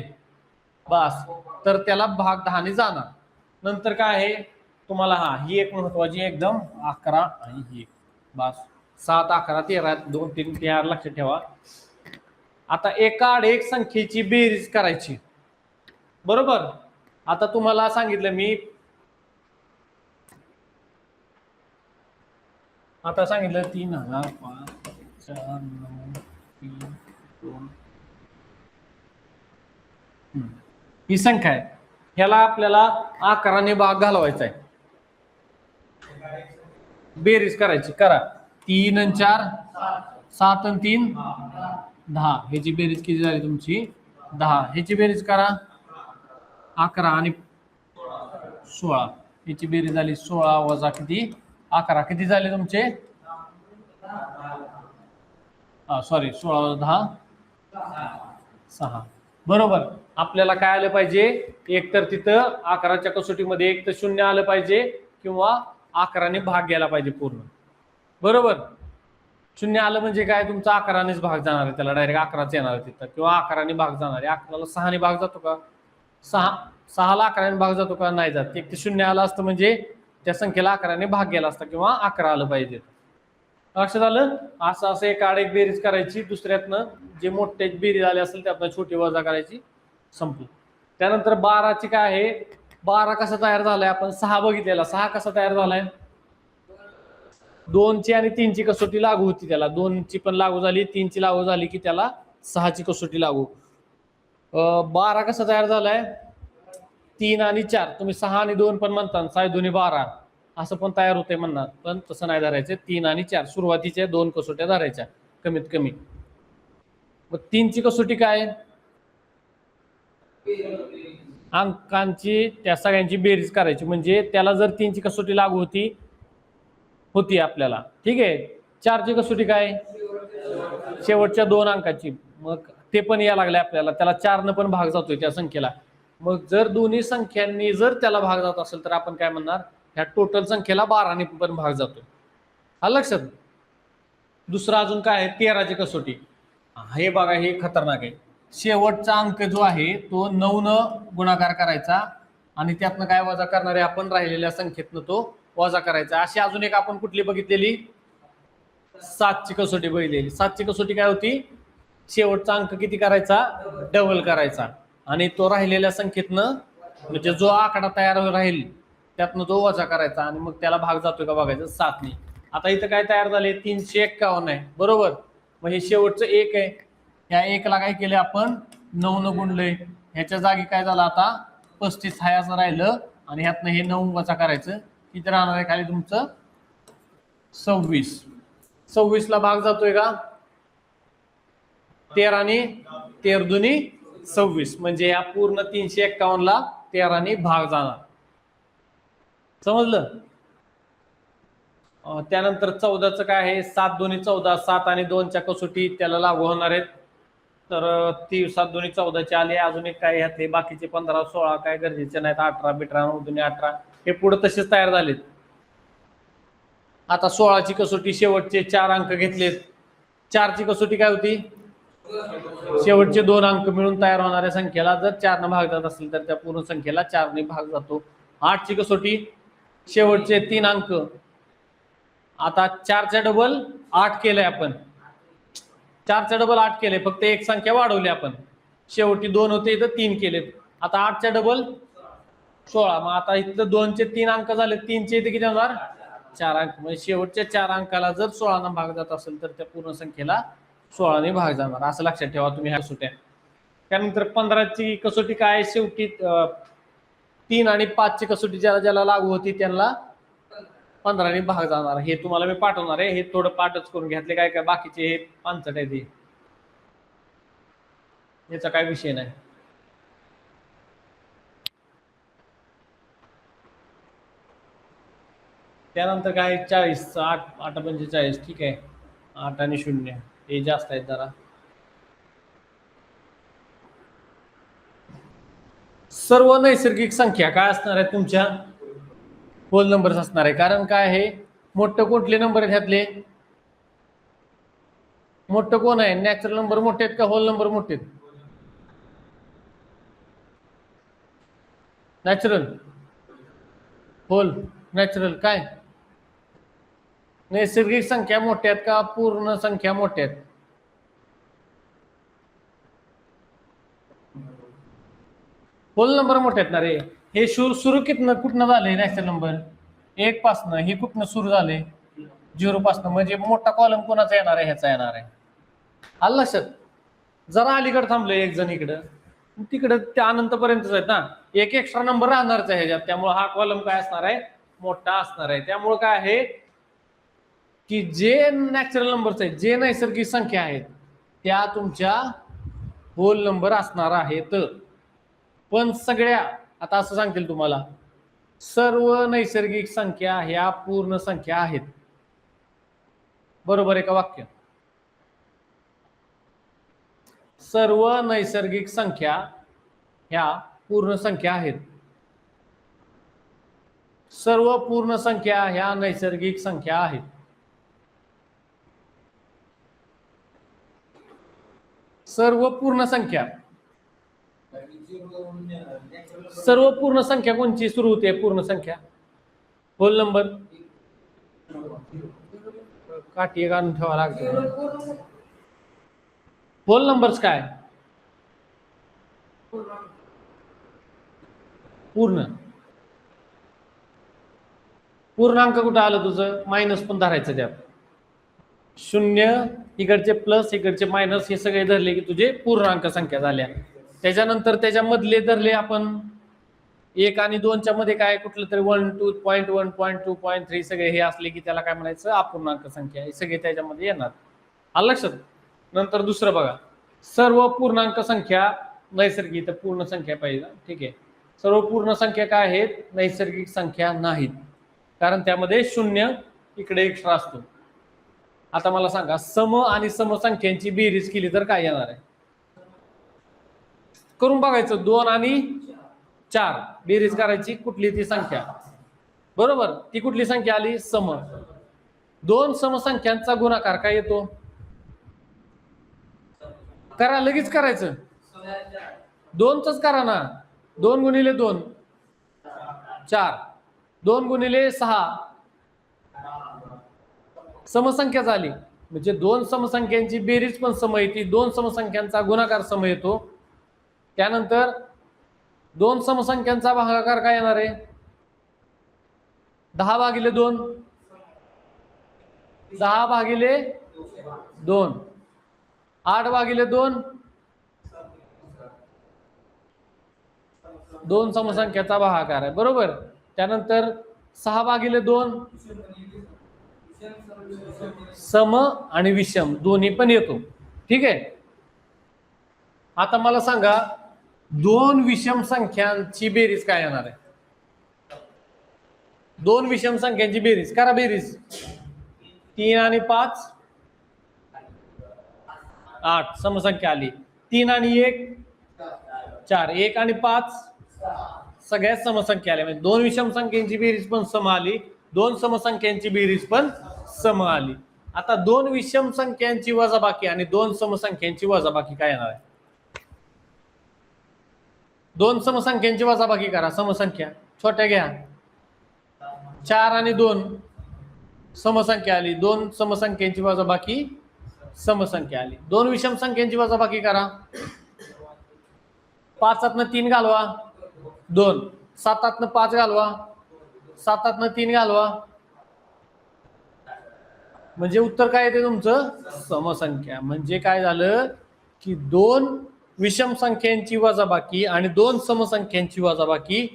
बस, तर त्याला भाग 10 ने जाणार. नंतर काय आहे तुम्हाला? हा, ही एक महत्वाची एकदम 11 आणि ही बस. 7 11 13 2 3 4 लक्षात ठेवा. आता एकाआड एक संख्येची बेरीज करायची, बरोबर. आता तुम्हाला सांगितलं मी, आता सांगितलं 3000 5 4 9 3 2 ही संख्या आहे. ह्याला आपल्याला 11 ने भाग घालवायचा आहे, बेरीज करायची. करा. 3 आणि 4 7 आणि 3 10. ह्याची बेरीज किती झाली तुमची? 10. ह्याची बेरीज करा. 11 आणि 16 याची बेरीज झाली 16 वजा किती 11 किती झाले तुमचे सॉरी 16 वजा 10 6 बरोबर. आपल्याला काय आलं पाहिजे एक तर तिथं 11च्या कसोटीमध्ये एक तर 0 आलं पाहिजे किंवा 11ने भाग गेला पाहिजे पूर्ण. बरोबर. 0 आलं म्हणजे काय तुमचा 11नेच भाग जाणार आहे त्याला डायरेक्ट 11च येणार आहे तिथं किंवा 11ने भाग जाणार आहे. 11ला 6ने भाग जातो का 6ला 11ने भाग जातो का नाही जात. एक ते 0 आलं असतं म्हणजे त्या संख्येला 11ने भाग गेला असता किंवा 11 आलं पाहिजे. लक्षात आलं. असं असं एक आड एक बेरीज करायची दुसऱ्यातनं जे मोठे बेरीज आले असेल त्यातनं छोटी वजा करायची संपली. त्यानंतर 12ची काय आहे 12 कसा तयार झालाय आपण 6 बघितलेला 6 कसा तयार झालाय 2ची आणि 3ची कसोटी लागू होती त्याला 2ची पण लागू झाली 3ची लागू झाली की त्याला 6ची कसोटी लागू. 12 कसा तयार झालाय 3 आणि 4 तुम्ही 6 आणि 2 पण म्हणता 6 2 12 असं पण तयार होते म्हणणार पण तसं नाही धरायचं. 3 आणि 4 सुरुवातीच्या 2 कसोट्या धरायच्या कमीत कमी. मग 3ची कसोटी काय अंकांची त्या सगळ्यांची बेरीज करायची म्हणजे त्याला जर 3ची कसोटी लागू होती आपल्याला ठीक आहे. 4ची कसोटी काय शेवटच्या 2 अंकाची मग ते पण या लागले आपल्याला त्याला 4 पण भाग जातोय त्या संख्येला. मग जर दोन्ही संख्यांनी जर त्याला भाग जात असेल तर आपण काय म्हणणार ह्या टोटल संख्येला 12ने पण भाग जातो. हा लक्षात. दुसरा अजून काय आहे 13ची कसोटी. हे बघा हे खतरनाक आहे. शेवटचा अंक जो आहे तो 9 न गुणाकार करायचा आणि त्यातनं काय वजा करणारे आपण राहिलेल्या संख्येतनं तो वजा करायचा. अशी अजून एक आपण कुठली बघितलेली 7ची कसोटी बघितलेली. 7ची कसोटी काय होती शेवटचा अंक किती करायचा डबल करायचा आणि तो राहिलेल्या संख्येतनं म्हणजे जो आकडा तयार राहील त्यातनं तो वजा करायचा आणि मग त्याला भाग जातोय का बघायचं 7ने. आता इथं काय तयार झाले 351 आहे बरोबर. मग हे शेवटचं 1 आहे ह्या 1ला काय केले आपण 9 न गुणलंय ह्याच्या जागी काय झालं आता 35 हायाचं राहिलं आणि ह्यातनं हे 9 वजा करायचं किती राहणार आहे खाली तुमचं 26. 26 ला भाग जातोय का 13ने 13 दुनी 26 म्हणजे या पूर्ण 351 ला 13ने भाग जाणार. समजलं. त्यानंतर 14चं काय आहे 7 दोन्ही 14 7 आणि 2च्या कसोटी त्याला लागू होणार आहेत. तर ती 7 दोन्ही 14चे आले. अजून एक काय ह्यातले बाकीचे 15 16 काय गरजेचे नाहीत 18 18 9 दोन्ही 18 हे पुढे तसेच तयार झालेत. आता 16ची कसोटी शेवटचे 4 अंक घेतलेत. 4ची कसोटी काय होती शेवटचे 2 अंक मिळून तयार होणाऱ्या संख्येला जर 4 ने भाग जात असेल तर त्या पूर्ण संख्येला 4 ने भाग जातो. 8ची कसोटी शेवटचे 3 अंक आता 4च्या डबल 8 केलंय आपण 4च्या डबल 8 केले फक्त एक संख्या वाढवली आपण शेवटी 2 होते इथं 3 केलेत. आता 8च्या डबल 16 मग आता इथं 2चे 3 अंक झाले 3चे इथे किती होणार 4 अंक म्हणजे शेवटच्या 4 अंकाला जर 16 ने भाग जात असेल तर त्या पूर्ण संख्येला 16 ने भाग जाणार असं लक्षात ठेवा तुम्ही ह्या कसोट्या. त्यानंतर 15ची कसोटी काय शेवटी 3 आणि 5ची कसोटी ज्याला ज्याला लागू होती त्यांना 15 ने भाग जाणार. हे तुम्हाला मी पाठवणार आहे हे थोडं पाठच करून घेतले काय काय बाकीचे हे पांचट आहे ते याचा काय विषय नाही. त्यानंतर काय 40 8 8 45 ठीक आहे 8 आणि 0 हे जास्त आहेत जरा. सर्व नैसर्गिक संख्या काय असणार आहे तुमच्या होल नंबर्स असणार आहे. कारण काय आहे मोठं कुठले नंबर आहेत ह्यातले मोठं कोण आहे नॅचरल नंबर मोठे आहेत का होल नंबर मोठे आहेत नॅचरल होल नॅचरल काय नैसर्गिक संख्या मोठ्या आहेत का पूर्ण संख्या मोठ्या आहेत होल नंबर मोठे आहेत ना रे. हे सुरू कुठनं झाले नॅचरल नंबर 1 पासनं हे कुठनं सुरू झाले 0 पासनं म्हणजे मोठा कॉलम कोणाचा येणार आहे ह्याचा येणार आहे. आलं लक्षात. जरा अलीकडे थांबले एक जण इकडं तिकडं त्या अनंतपर्यंतच आहेत ना एक एक्स्ट्रा नंबर राहणारच आहे ह्याच्यात त्यामुळे हा कॉलम काय असणार आहे मोठा असणार आहे. त्यामुळे काय आहे की जे नॅचरल नंबर्स आहेत जे नैसर्गिक संख्या आहेत त्या तुमच्या होल नंबर असणार आहेत. पण सगळ्या आता असं सांगतील तुम्हाला, सर्व नैसर्गिक संख्या ह्या पूर्ण संख्या आहेत. बरोबर आहे का वाक्य? सर्व नैसर्गिक संख्या ह्या पूर्ण संख्या आहेत. सर्व पूर्ण संख्या ह्या नैसर्गिक संख्या आहेत. सर्व पूर्ण संख्या, सर्व पूर्ण संख्या कोणची सुरू होते? पूर्ण संख्या होल नंबर. काठी घालून ठेवा लागते. होल नंबर्स काय? पूर्ण. पूर्णांक कुठं आलं तुझं? मायनस पण धरायचं त्यात. शून्य, इकडचे प्लस, इकडचे मायनस, हे सगळे धरले की तुझे पूर्णांक संख्या झाल्या. त्याच्यानंतर त्याच्यामधले धरले आपण 1 आणि 2च्या मध्ये काय कुठलं तरी 1, 2.1, 2.2, 0.3 सगळे हे असले की त्याला काय म्हणायचं? अपूर्णांक संख्या. हे सगळे त्याच्यामध्ये येणार. आलं लक्षात? नंतर दुसरं बघा, सर्व पूर्णांक संख्या नैसर्गिक. तर पूर्ण संख्या पाहिजे. ठीक आहे. सर्व पूर्ण संख्या काय आहेत? नैसर्गिक संख्या नाहीत, कारण त्यामध्ये शून्य इकडे एक्स्ट्रा असतो. आता मला सांगा, सम आणि समसंख्यांची बेरीज केली तर काय येणार आहे? करून बघायचं. 2 आणि 4 बेरीज करायची. कुठली ती संख्या? बरोबर. ती कुठली संख्या आली? सम. 2 समसंख्यांचा गुणाकार काय येतो? करा, लगेच करायचं. 2च करा ना. 2 गुणिले 2 4, 2 गुणिले 6 समसंख्या झाली. म्हणजे 2 समसंख्यांची बेरीज पण सम येते, 2 समसंख्यांचा गुणाकार सम येतो. त्यानंतर 2 समसंख्यांचा भागाकार काय येणार आहे? 10 भागिले 2, 10 भागिले 2, 8 भागिले 2, 2 समसंख्याचा भागाकार आहे. बरोबर. त्यानंतर 6 भागिले 2 सम आणि विषम दोन्ही पण येतो. ठीक आहे. आता मला सांगा, 2 विषम संख्यांची बेरीज काय येणार आहे? 2 विषम संख्यांची बेरीज करा. बेरीज 3 आणि 5 8 समसंख्या आली. 3 आणि 1 4, 1 आणि 5 सगळ्यात समसंख्या आल्या. म्हणजे 2 विषम संख्यांची बेरीज पण सम आली, 2 समसंख्यांची बेरीज पण सम आली. आता 2 विषम संख्यांची वजाबाकी आणि 2 समसंख्यांची वजाबाकी काय येणार आहे? 2 समसंख्यांची वजाबाकी करा. समसंख्या छोट्या घ्या. 4 आणि 2 समसंख्या आली. 2 समसंख्यांची वजाबाकी समसंख्या आली. 2 विषम संख्यांची वजाबाकी करा. 5 3 घालवा 2, 7 5 घालवा, 7 3 घालवा, म्हणजे उत्तर काय येते तुमचं? समसंख्या. म्हणजे काय झालं की 2 विषम संख्यांची वजाबाकी आणि 2 समसंख्यांची वजाबाकी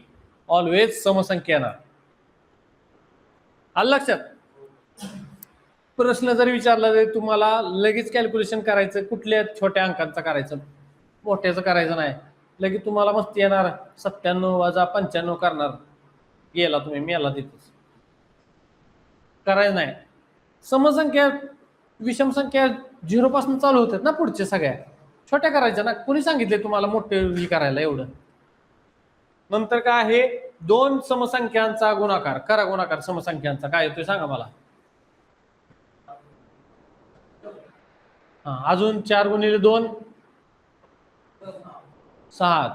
ऑलवेज समसंख्या येणार. आलं लक्षात? प्रश्न जर विचारला तर तुम्हाला लगेच कॅल्क्युलेशन करायचं. कुठल्या छोट्या अंकांचं करायचं, मोठ्याचं करायचं नाही. लगेच तुम्हाला मस्ती येणार. 97 वजा 95 करणार. गेला तुम्ही मेला तिथेच. करायचं नाही. समसंख्या विषम संख्या 0 पासून चालू होतात ना पुढच्या सगळ्या. छोट्या करायच्या ना. कोणी सांगितले तुम्हाला मोठे करायला एवढं? नंतर काय आहे? 2 समसंख्यांचा गुणाकार करा. गुणाकार समसंख्यांचा काय येतोय सांगा मला. अजून 4 गुणिले 2 6,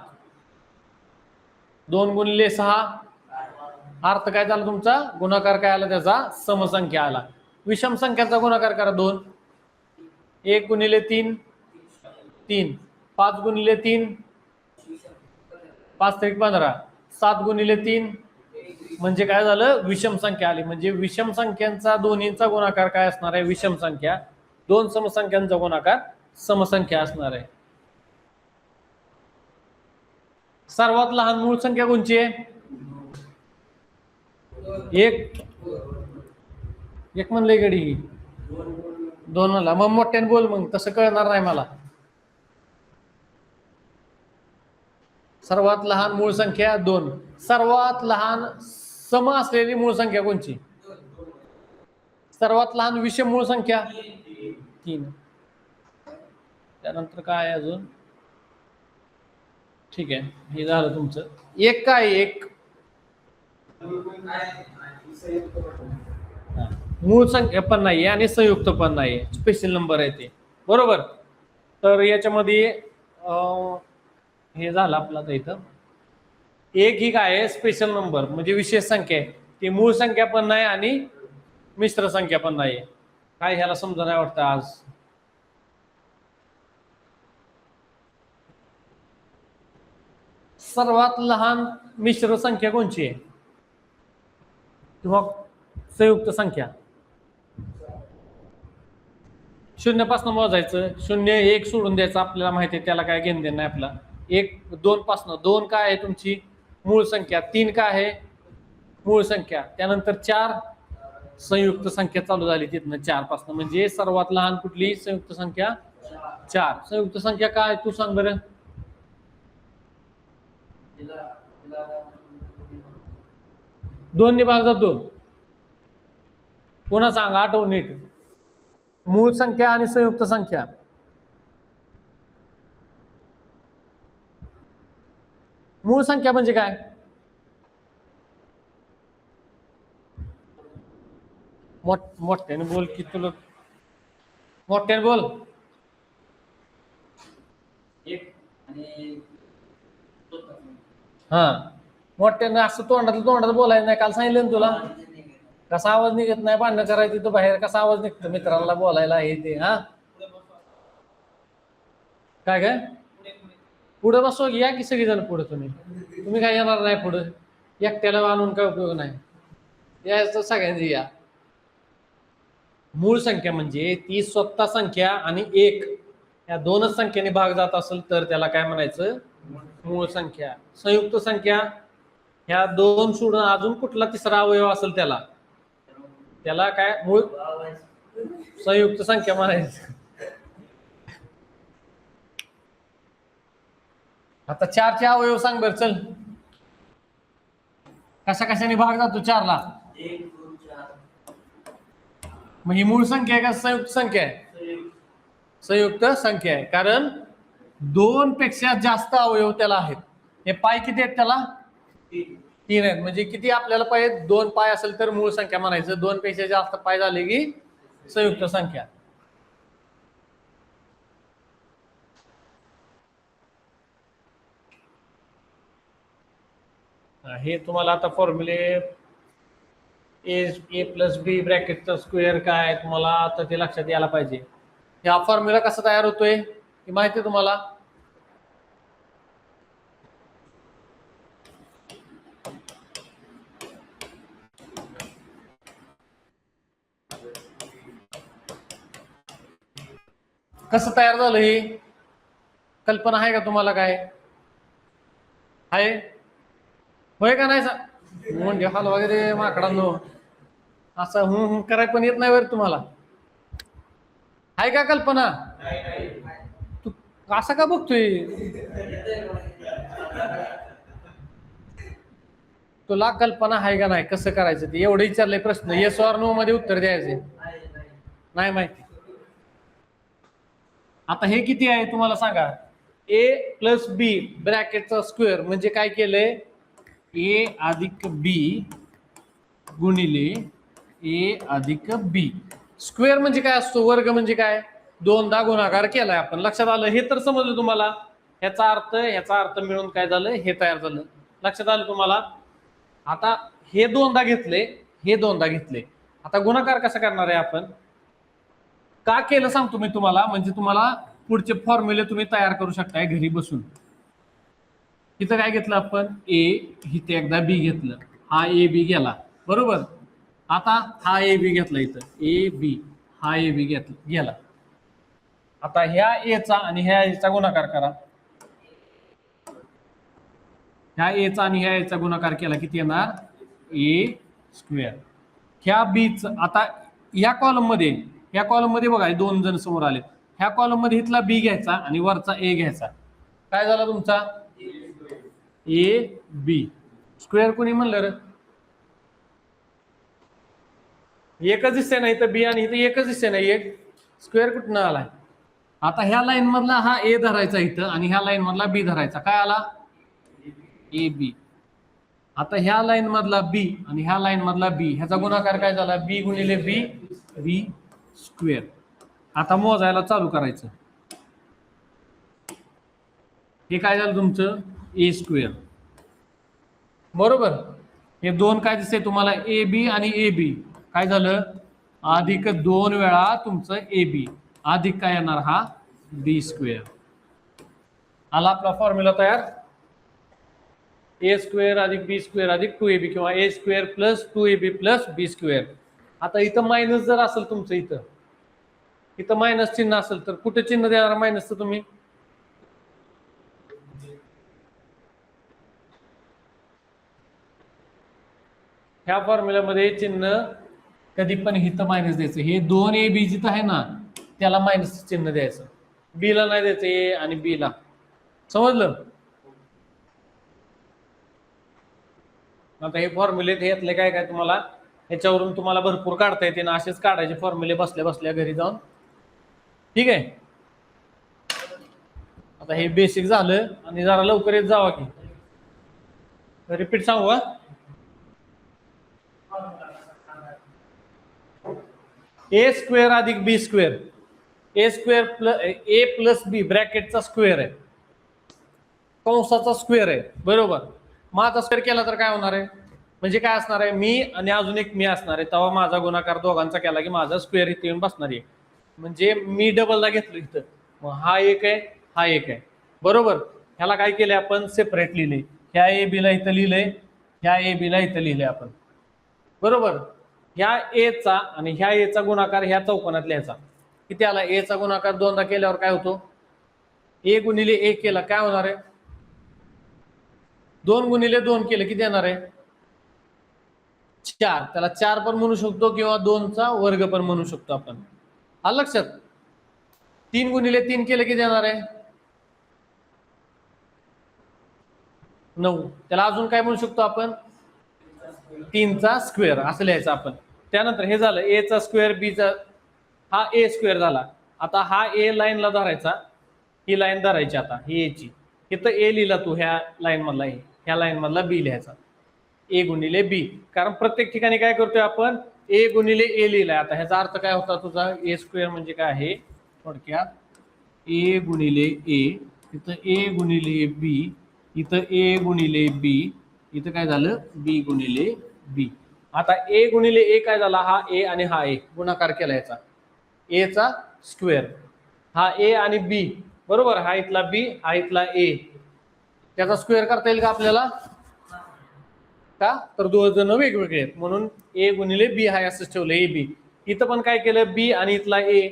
2 गुणिले 6 अर्थ काय झाला तुमचा? गुणाकार काय आला त्याचा? समसंख्या आला. विषम संख्यांचा गुणाकार करा. 2, 1 गुणिले 3 3, 5 गुणिले 3 5 त्रिक 15, 7 गुणिले 3 म्हणजे काय झालं? विषम संख्या आली. म्हणजे विषम संख्यांचा दोन्हीचा गुणाकार काय असणार आहे? विषम संख्या. 2 समसंख्यांचा गुणाकार समसंख्या असणार आहे. सर्वात लहान मूळ संख्या कोणची आहे? 1 म्हणले गडी 2 म्हणला. मग मोठ्याने बोल, मग तसं कळणार नाही मला. सर्वात लहान मूळ संख्या 2. सर्वात लहान सम असलेली मूळ संख्या कोणची? सर्वात लहान विषम मूळ संख्या 3. त्यानंतर काय अजून? ठीक आहे, हे झालं तुमचं. एक काय? एक मूळ संख्या पण नाही आणि संयुक्त पण नाही, स्पेशल नंबर आहे ते. बरोबर. तर याच्यामध्ये हे झालं आपलं इथं. एक ही काय आहे? स्पेशल नंबर म्हणजे विशेष संख्या आहे. ती मूळ संख्या पण नाही आणि मिश्र संख्या पण नाही. काय ह्याला समजा नाही वाटतं आज? सर्वात लहान मिश्र संख्या कोणची आहे किंवा संयुक्त संख्या? 0 पासून मोजायचं. 0 1 सोडून द्यायचं, आपल्याला माहिती आहे त्याला काय घेणं देणं नाही आपला. 1 2 पासून 2 काय आहे तुमची मूळ संख्या, 3 काय आहे मूळ संख्या, त्यानंतर 4 संयुक्त संख्या चालू झाली तिथनं 4 पासून. म्हणजे सर्वात लहान कुठली संयुक्त संख्या? 4. संयुक्त संख्या काय तू सांग बरं. 2 ने भाग 2. पुन्हा सांग, आठवून नीट. मूळ संख्या आणि संयुक्त संख्या. मूळ संख्या म्हणजे काय? मोठ्याने बोल की, तुला मोठ्याने बोल. हा, मोठ्याने असं तोंडात बोलायचं नाही. काल सांगितलं ना तुला, कसा आवाज निघत नाही, भांडणं करायची तर बाहेर कसा आवाज निघतो मित्रांना बोलायला हे ते. हा काय काय पुढे बसो, या की सगळीजण पुढे. तुम्ही काय येणार नाही पुढे, एकट्याला आणून काय उपयोग नाही, यायचं सगळ्यांनी या. मूळ संख्या म्हणजे ती स्वतः संख्या आणि 1 या दोनच संख्येने भाग जात असेल तर त्याला काय म्हणायचं? मूळ संख्या. संयुक्त संख्या ह्या 2 सोडून अजून कुठला तिसरा अवयव असेल त्याला काय मूळ संयुक्त संख्या म्हणायचं. आता 4 चे अवयव सांग बरं चल. कशा कशाने भाग जातो 4 ला? 1 2 4. मग ही मूळ संख्या आहे का संयुक्त संख्या आहे? संयुक्त संख्या आहे, कारण 2 पेक्षा जास्त अवयव त्याला आहेत. हे पाय किती आहेत त्याला? 3 आहेत. म्हणजे किती आपल्याला पाहिजे? 2 पाय असेल तर मूळ संख्या म्हणायचं. 2 पेक्षा जास्त पाय झाले की संयुक्त संख्या. हे तुम्हाला आता फॉर्म्युले ए प्लस बी ब्रॅकेटचा स्क्वेअर काय तुम्हाला आता ते लक्षात यायला पाहिजे. हा फॉर्म्युला कसा तयार होतोय हे माहिती आहे तुम्हाला? कसं तयार झालं हे कल्पना आहे का तुम्हाला? काय आहे? होय का नाही? म्हणजे हाल वगैरे माकडांनो असं करायला पण येत नाही बरं तुम्हाला. आहे का कल्पना? तू असं का बघतोय? तुला कल्पना आहे का नाही कसं करायचं ते? एवढं विचारलंय प्रश्न, येस ऑर नो मध्ये उत्तर द्यायचे. नाही माहिती. आता हे किती आहे तुम्हाला सांगा? ए प्लस बी ब्रॅकेटचा स्क्वेअर म्हणजे काय केलंय? ए अधिक बी गुणिले ए अधिक बी. स्क्वेअर म्हणजे काय असतो? वर्ग म्हणजे काय? 2दा गुणाकार केलाय आपण. लक्षात आलं? हे तर समजलं तुम्हाला. ह्याचा अर्थ मिळून काय झालं? हे तयार झालं. लक्षात आलं तुम्हाला? आता हे 2दा घेतले, हे 2दा घेतले. आता गुणाकार कसा करणार आहे आपण? का केलं सांगतो मी तुम्हाला, म्हणजे तुम्हाला पुढचे फॉर्म्युले तुम्ही तयार करू शकताय घरी बसून. इथं काय घेतलं आपण? ए, इथे एकदा बी घेतलं, हा ए बी गेला बरोबर. आता हा ए बी घेतला, इथं ए बी, हा ए बी गेला. आता ह्या एचा आणि ह्या एचा गुणाकार करा. ह्या एचा आणि ह्या एचा गुणाकार केला किती येणार? ए स्क्वेअर. ह्या बीच आता या कॉलम मध्ये बघा 2 जण समोर आले. ह्या कॉलम मध्ये इथला बी घ्यायचा आणि वरचा ए घ्यायचा. काय झाला तुमचा? ए बी स्क्वेअर कोणी म्हणलं रे? एकच दिसते नाही तर बी आणि इथं एकच दिसते नाही, एक स्क्वेअर कुठनं आलाय? आता ह्या लाईन मधला हा ए धरायचा इथं आणि ह्या लाईन मधला बी धरायचा, काय आला? A B. आता ह्या लाईन मधला बी आणि ह्या लाईन मधला बी ह्याचा गुणाकार काय झाला? बी गुणिले बी, बी स्क्वेअर. आता मोजायला चालू करायचं. हे काय झालं तुमचं? ए स्क्वेअर. बरोबर. हे दोन काय दिसते तुम्हाला? ए बी आणि ए बी. काय झालं? अधिक 2 वेळा तुमचं ए बी अधिक काय येणार? हा बी स्क्वेअर. आला आपला फॉर्म्युला तयार. ए स्क्वेअर अधिक बी स्क्वेअर अधिक 2ab किंवा ए स्क्वेअर प्लस 2ab प्लस बी स्क्वेअर. आता इथं मायनस जर असेल तुमचं, इथं मायनस चिन्ह असेल तर कुठे चिन्ह देणार मायनसचं तुम्ही? ह्या फॉर्म्युल्यामध्ये चिन्ह कधी पण इथं मायनस द्यायचं. हे 2ab जिथं आहे ना त्याला मायनस चिन्ह द्यायचं, बीला नाही द्यायचं. ए आणि बीला. समजलं? आता हे फॉर्म्युले घेतले काय काय तुम्हाला ह्याच्यावरून तुम्हाला भरपूर काढता येते ना, असेच काढायचे फॉर्म्युले बसल्या बसल्या घरी जाऊन. ठीक आहे. आता हे बेसिक झालं आणि जरा लवकर येत जावा की. रिपीट सांगू का? ए स्क्वेअर अधिक बी स्क्वेअर. ए स्क्वेअर प्लस ए प्लस बी ब्रॅकेटचा स्क्वेअर आहे, कंसाचा स्क्वेअर आहे. बरोबर. माझा स्क्वेअर केला तर काय होणार आहे? म्हणजे काय असणार आहे? मी आणि अजून एक मी असणार आहे, तेव्हा माझा गुणाकार दोघांचा केला की माझा स्क्वेअर इथे येऊन बसणार आहे. म्हणजे मी डबलला घेतलं इथं, मग हा एक आहे, हा एक आहे. बरोबर. ह्याला काय केलंय आपण? सेपरेट लिहिले. ह्या ए बीला इथं लिहिलंय, ह्या ए बीला इथं लिहिलंय आपण. बरोबर. ह्या ए चा आणि ह्या ए चा गुणाकार ह्या चौकोनात लिहायचा. किती आला? ए चा गुणाकार दोनदा केल्यावर काय होतो? ए गुणिले ए केला काय होणार आहे? 2 गुणिले 2 केलं किती येणार आहे? 4. त्याला 4 पण म्हणू शकतो किंवा 2चा वर्ग पण म्हणू शकतो आपण. आलं लक्षात? 3 गुणिले 3 केलं किती येणार आहे? 9. त्याला अजून काय म्हणू शकतो आपण? 3चा स्क्वेअर असं लिहायचं आपण. त्यानंतर हे झालं ए चा स्क्वेअर, बी चा, हा ए स्क्वेअर झाला. आता हा ए लाईनला धरायचा, ही लाईन धरायची. आता ही ए ची इथं ए लिहिला तू, ह्या लाईन मधला ए, ह्या लाईन मधला बी लिहायचा. ए गुणिले बी, कारण प्रत्येक ठिकाणी काय करतोय आपण? ए गुणिले ए लिहिलाय. आता ह्याचा अर्थ काय होता तुझा? ए स्क्वेअर म्हणजे काय आहे थोडक्यात? ए गुणिले ए, इथं ए गुणिले बी, इथं ए गुणिले बी, इथं काय झालं? बी गुणिले बी. आता ए गुणिले ए काय झाला? हा ए आणि हा ए गुणाकार केला याचा, ए चा स्क्वेअर. हा ए आणि बी, बरोबर. हा इथला बी, हा इथला ए, त्याचा स्क्वेअर करता येईल का आपल्याला? का? तर दोन जण वेगवेगळे आहेत म्हणून ए गुणिले बी हाय असंच ठेवलं, ए बी. इथं पण काय केलं? बी आणि इथला ए,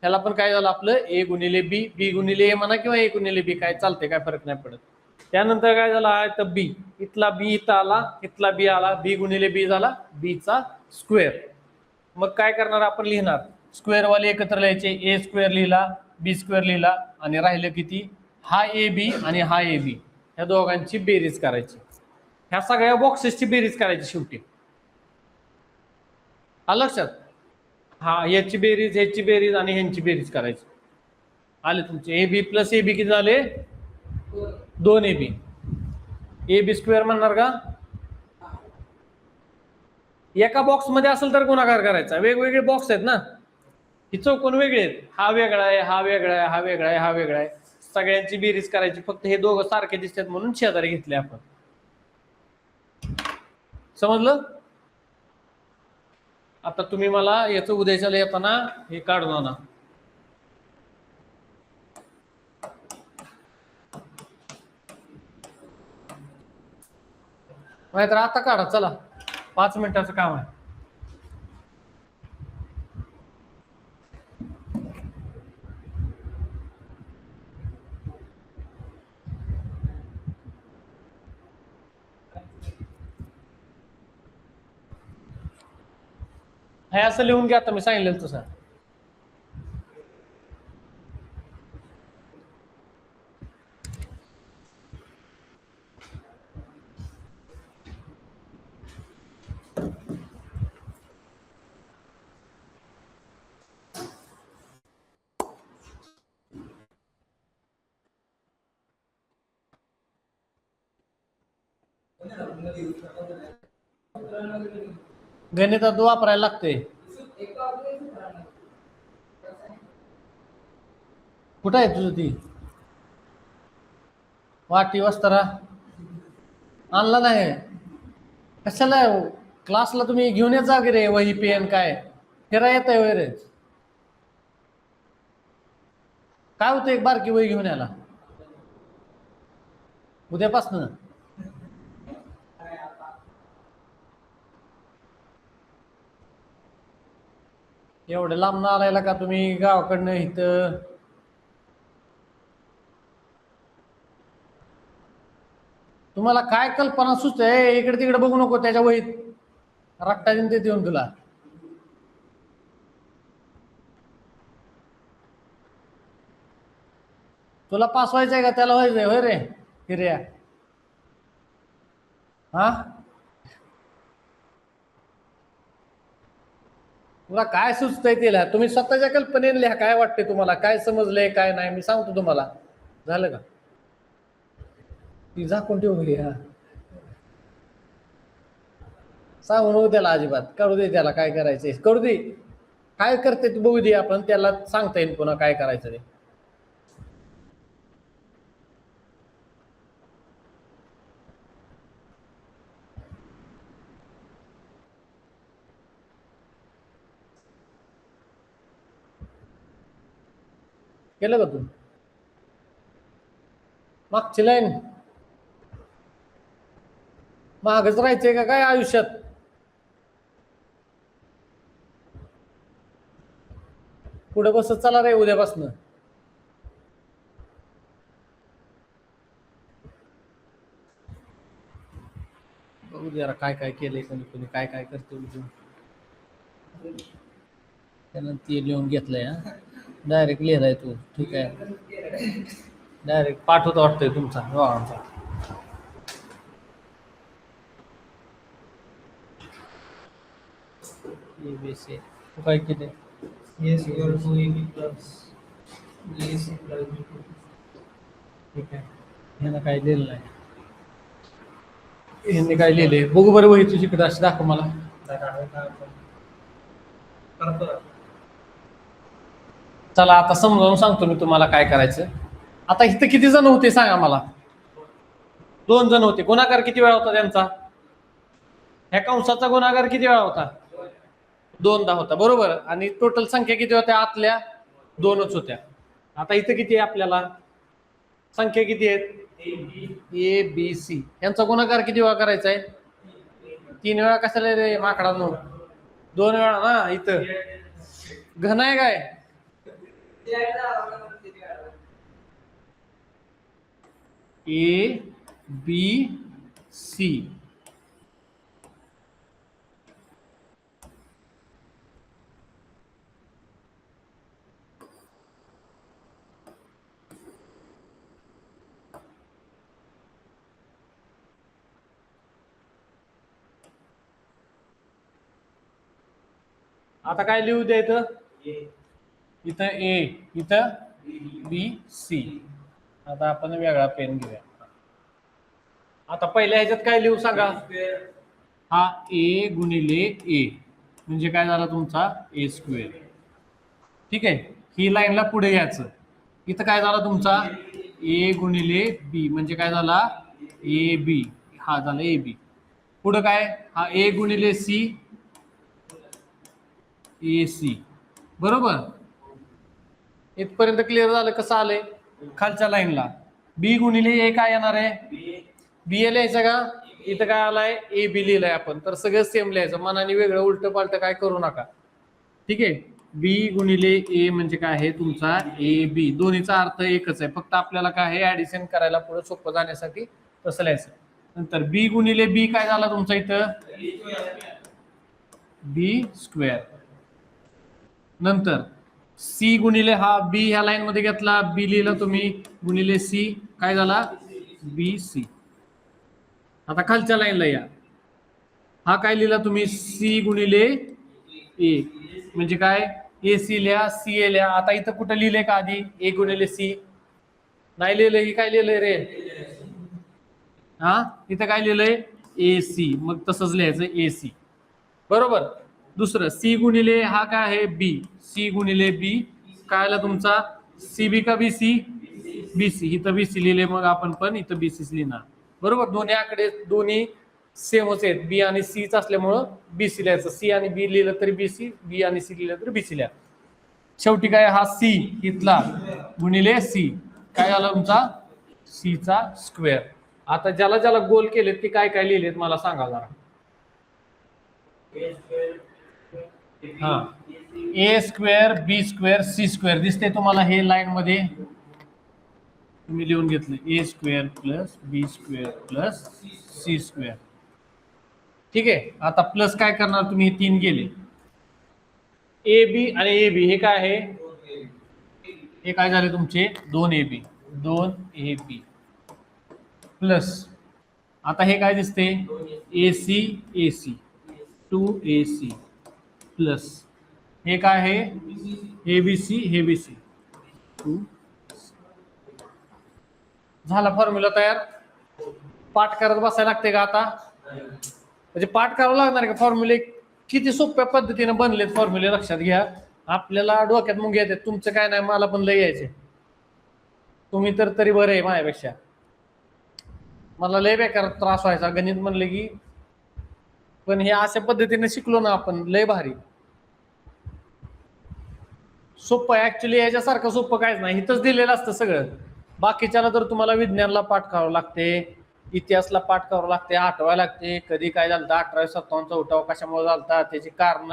ह्याला पण काय झालं आपलं? ए गुणिले बी, बी गुणिले ए म्हणा किंवा ए गुणिले बी, काय चालते, काय फरक नाही पडत. त्यानंतर काय झाला? तर बी, इथला बी इथं आला, इथला बी आला, बी गुणिले बी झाला बी चा स्क्वेअर. मग काय करणार आपण? लिहिणार स्क्वेअर वाले एकत्र लिहायचे. ए स्क्वेअर लिहिला, बी स्क्वेअर लिहिला आणि राहिलं किती? हा ए बी आणि हा ए बी, ह्या दोघांची बेरीज करायची. ह्या सगळ्या बॉक्सेसची बेरीज करायची शेवटी. आलं लक्षात? हा, याची बेरीज, ह्याची बेरीज आणि ह्यांची बेरीज करायची. आले तुमचे A B plus A B किती झाले? 2ab. ए बी स्क्वेअर म्हणणार का? एका बॉक्स मध्ये असेल तर गुणाकार करायचा. वेगवेगळे बॉक्स आहेत ना, ही चौकोन वेगळे आहेत. हा वेगळा आहे, हा वेगळा आहे, हा वेगळा आहे, हा वेगळा आहे. सगळ्यांची बेरीज करायची. फक्त हे दोघं सारखे दिसतात म्हणून शेजारी घेतले आपण. समजलं? आता तुम्ही मला याचं उद्याच्याला येताना हे काढून आणा. नाहीतर आता काढा, चला 5 मिनिटाचं काम आहे. हे असं लिहून घ्या आता मी सांगितलं तसं. गणितात वापरायला लागते. कुठं आहे तुझं ती वाटी वस्तारा आणला नाही कशाला क्लासला तुम्ही घेऊन येत जा की रे वही पेन काय फिरा येत आहे वगैरे काय होतं एक बारकी वही घेऊन यायला उद्यापासनं एवढं लांब आलायला का तुम्ही गावाकडनं इथं तुम्हाला काय कल्पना सुचते इकडे तिकडे बघू नको त्याच्या वहीत रट्टा देऊन ते देऊन तुला तुला पास व्हायचंय का त्याला व्हायचंय होय रे हिर्या हा तुला काय सुचतंय तिला तुम्ही स्वतःच्या कल्पनेने लिहा काय वाटते तुम्हाला काय समजलंय काय नाही मी सांगतो तुम्हाला झालं का ती झाकून ठेवून घे हा सांगू नको त्याला अजिबात करू दे त्याला काय करायचंय करू दे काय करते तू बघू दे आपण त्याला सांगता येईल पुन्हा काय करायचं ते केलं का तू मागची लाईन मागच राहायचंय का काय आयुष्यात पुढे बसत चला रे उद्यापासनं बघू जरा काय काय केलंय कोणी कोणी काय काय करते त्यानं ते लिहून घेतलंय हा डायरेक्ट लिहिलाय तू ठीक आहे डायरेक्ट पाठवतो वाटतंय तुमचा आमचा ABC तू काय केलंय ठीक आहे ह्यानं काय लिहिलं नाही ह्यांनी काय लिहिलंय बघू बरं वही तुझीकडे अशी दाखव मला चला आता समजावून सांगतो मी तुम्हाला काय करायचं आता इथं किती जण होते सांगा मला 2 जण होते गुणाकार किती वेळा होता त्यांचा ह्या कंसाचा गुणाकार किती वेळा होता 2दा होता बरोबर आणि टोटल संख्या किती होत्या आतल्या 2च होत्या आता इथं किती आहे आपल्याला संख्या किती आहेत ABC यांचा गुणाकार किती वेळा करायचा आहे 3 वेळा कशाला रे माकडा 2 वेळा ना इथं घन आहे काय ABC आता काय लिहू द्या इथं इथं A इथं BC आता आपण वेगळा पेन घेऊया आता पहिल्या ह्याच्यात काय लिहू सांगा हा A गुणिले A म्हणजे काय झाला तुमचा A². ठीक आहे ही लाईनला पुढे घ्यायचं इथं काय झाला तुमचा A गुणिले B म्हणजे काय झाला AB हा झाला AB पुढं काय हा A गुणिले C AC बरोबर इथपर्यंत क्लिअर झालं कसं आलंय खालच्या लाईनला B गुणिले A काय येणार आहे B लिहायचं का इथं काय आलाय AB लिहिलंय आपण तर सगळं सेम लिहायचं मनाने वेगळं उलट पालट काय करू नका ठीक आहे B गुणिले A म्हणजे काय आहे तुमचा AB दोन्हीचा अर्थ एकच आहे फक्त आपल्याला काय आहे ऍडिशन करायला पुढे सोपं जाण्यासाठी तसं लिहायचं नंतर B गुणिले B काय झाला तुमचा इथं B² नंतर C गुणिले हा B ह्या लाईन मध्ये घेतला B लिहिला तुम्ही गुणिले C काय झाला BC आता खालच्या लाईनला या हा काय लिहिला तुम्ही C गुणिले A म्हणजे काय AC लिहा CA लिहा आता इथं कुठं लिहिलंय का आधी A गुणिले C नाही लिहिलंय ही काय लिहिलंय रे हा इथं काय लिहिलंय AC, मग तसंच लिहायचं AC. बरोबर. दुसरं सी गुणिले हा काय आहे बी, सी गुणिले बी काय आला तुमचा CB का BC, BC. इथं BC लिहिले, मग आपण पण इथं BCच लिहिणार. बरोबर. दोन्ही आकडे दोन्ही सेमच आहेत, बी आणि सीच असल्यामुळं BC लिहायचं. सी आणि बी लिहिलं तरी BC, बी आणि सी लिहिलं तरी BC लिहा. शेवटी काय हा सी इथला गुणिले सी काय झाला तुमचा सीचा स्क्वेअर. आता ज्याला ज्याला गोल केलेत ते काय काय लिहिलेत मला सांगा जरा. हा ए square B square C square दिसते तुम्हाला हे लाईन मध्ये तुम्ही लिहून घेतलं ए स्क्वेअर प्लस बी स्क्वेअर प्लस सी स्क्वेअर. ठीक आहे. आता प्लस काय करणार तुम्ही, हे 3 गेले ए बी आणि ए बी हे काय आहे, हे काय झाले तुमचे 2AB, 2AB प्लस आता हे काय दिसते AC AC 2AC प्लस हे काय आहे ABC हे BC 2. झाला फॉर्म्युला तयार. पाठ करत बसायला लागते का आता, म्हणजे पाठ करावं लागणार का फॉर्म्युले. किती सोप्या पद्धतीने बनलेत फॉर्म्युले लक्षात घ्या. आपल्याला डोक्यात मुंग्या येतात, तुमचं काय नाही, मला पण लय यायचे. तुम्ही तर तरी बरं आहे माझ्यापेक्षा. मला लय बेकार त्रास व्हायचा गणित म्हणले की, पण हे अशा पद्धतीने शिकलो ना आपण लय भारी सोपं. ऍक्च्युली याच्यासारखं सोपं कायच नाही, इथंच दिलेलं असतं सगळं. बाकीच्याला तर तुम्हाला विज्ञानला पाठ करावं लागते, इतिहासला पाठ करावं लागते, आठवायला लागते कधी काय झालं 1857 उठाव कशामुळे झालता त्याची कारण.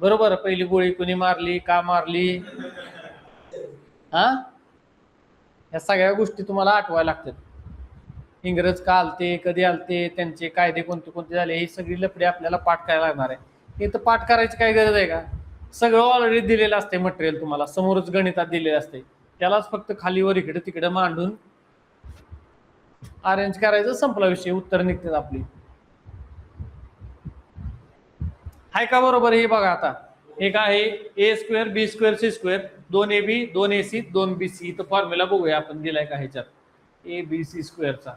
बरोबर. पहिली गोळी कुणी मारली, का मारली, हा या सगळ्या गोष्टी तुम्हाला आठवायला लागतात. इंग्रज का आलते, कधी आलते, त्यांचे कायदे कोणते कोणते झाले, ही सगळी लफडी आपल्याला पाठ करायला लागणार आहे. हे तर पाठ करायची काय गरज आहे का, सगळं ऑलरेडी दिलेलं असते मटेरियल तुम्हाला समोरच गणितात दिलेलं असते. त्यालाच फक्त खालीवर इकडे तिकडे मांडून अरेंज करायचं, संपला विषय, उत्तर निघतात आपली. हाय का बरोबर. हे बघा आता हे काय आहे A square B square C square 2AB 2AC 2BC. इथं फॉर्म्युला बघूया आपण दिलाय का ह्याच्यात ABC स्क्वेअरचा.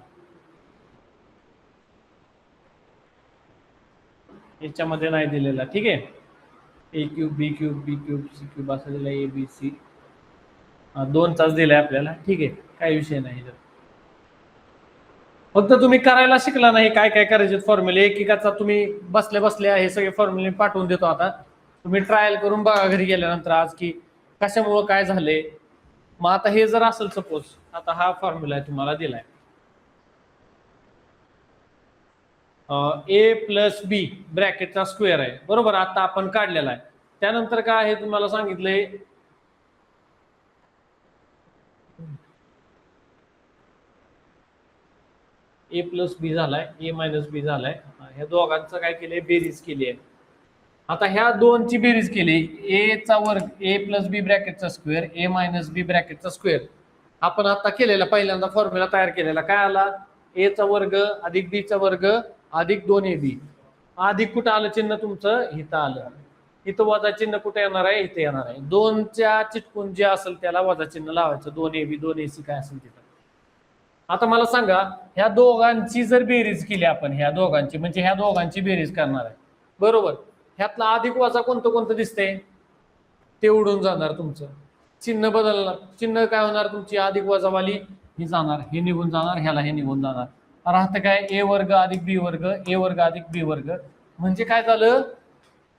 याच्यामध्ये नाही दिलेला. ठीक आहे. A cube B cube B cube C cube असं दिलं ABC 2 तास दिलाय आपल्याला. ठीक आहे, काही विषय नाही. फक्त तुम्ही करायला शिकला नाही काय काय करायचे फॉर्म्युले एकेकाचा. तुम्ही बसल्या बसल्या हे सगळे फॉर्म्युले पाठवून देतो. आता तुम्ही ट्रायल करून बघा घरी गेल्यानंतर आज की कशामुळं काय झाले. मग आता हे जर असेल सपोज, आता हा फॉर्म्युला आहे तुम्हाला दिलाय A प्लस बी ब्रॅकेटचा स्क्वेअर आहे. बरोबर. आता आपण काढलेला आहे. त्यानंतर काय आहे तुम्हाला सांगितलंय ए प्लस बी झालाय, ए मायनस बी झालाय. ह्या दोघांचं काय केलंय बेरीज केली आहे. आता ह्या दोनची बेरीज केली, ए चा वर्ग ए प्लस बी ब्रॅकेटचा स्क्वेअर ए मायनस बी ब्रॅकेटचा स्क्वेअर. आपण आता केलेला पहिल्यांदा फॉर्म्युला तयार केलेला काय आला ए चा वर्ग अधिक बी चा वर्ग अधिक 2AB. अधिक कुठं आलं चिन्ह तुमचं इथं आलं. इथं वजा चिन्ह कुठे येणार आहे, इथे येणार आहे. 2च्या चिटकून जे असेल त्याला वजा चिन्ह लावायचं. 2AB 2AC काय असेल तिथं. आता मला सांगा ह्या दोघांची जर बेरीज केली आपण, ह्या दोघांची म्हणजे ह्या दोघांची बेरीज करणार आहे. बरोबर. ह्यातला अधिक वजा कोणतं कोणतं दिसतंय ते उडून जाणार. तुमचं चिन्ह बदलणार. चिन्ह काय होणार तुमची अधिक वजावाली ही जाणार, हे निघून जाणार, ह्याला हे निघून जाणार. राहतं काय ए वर्ग अधिक बी वर्ग ए वर्ग अधिक बी वर्ग. म्हणजे काय झालं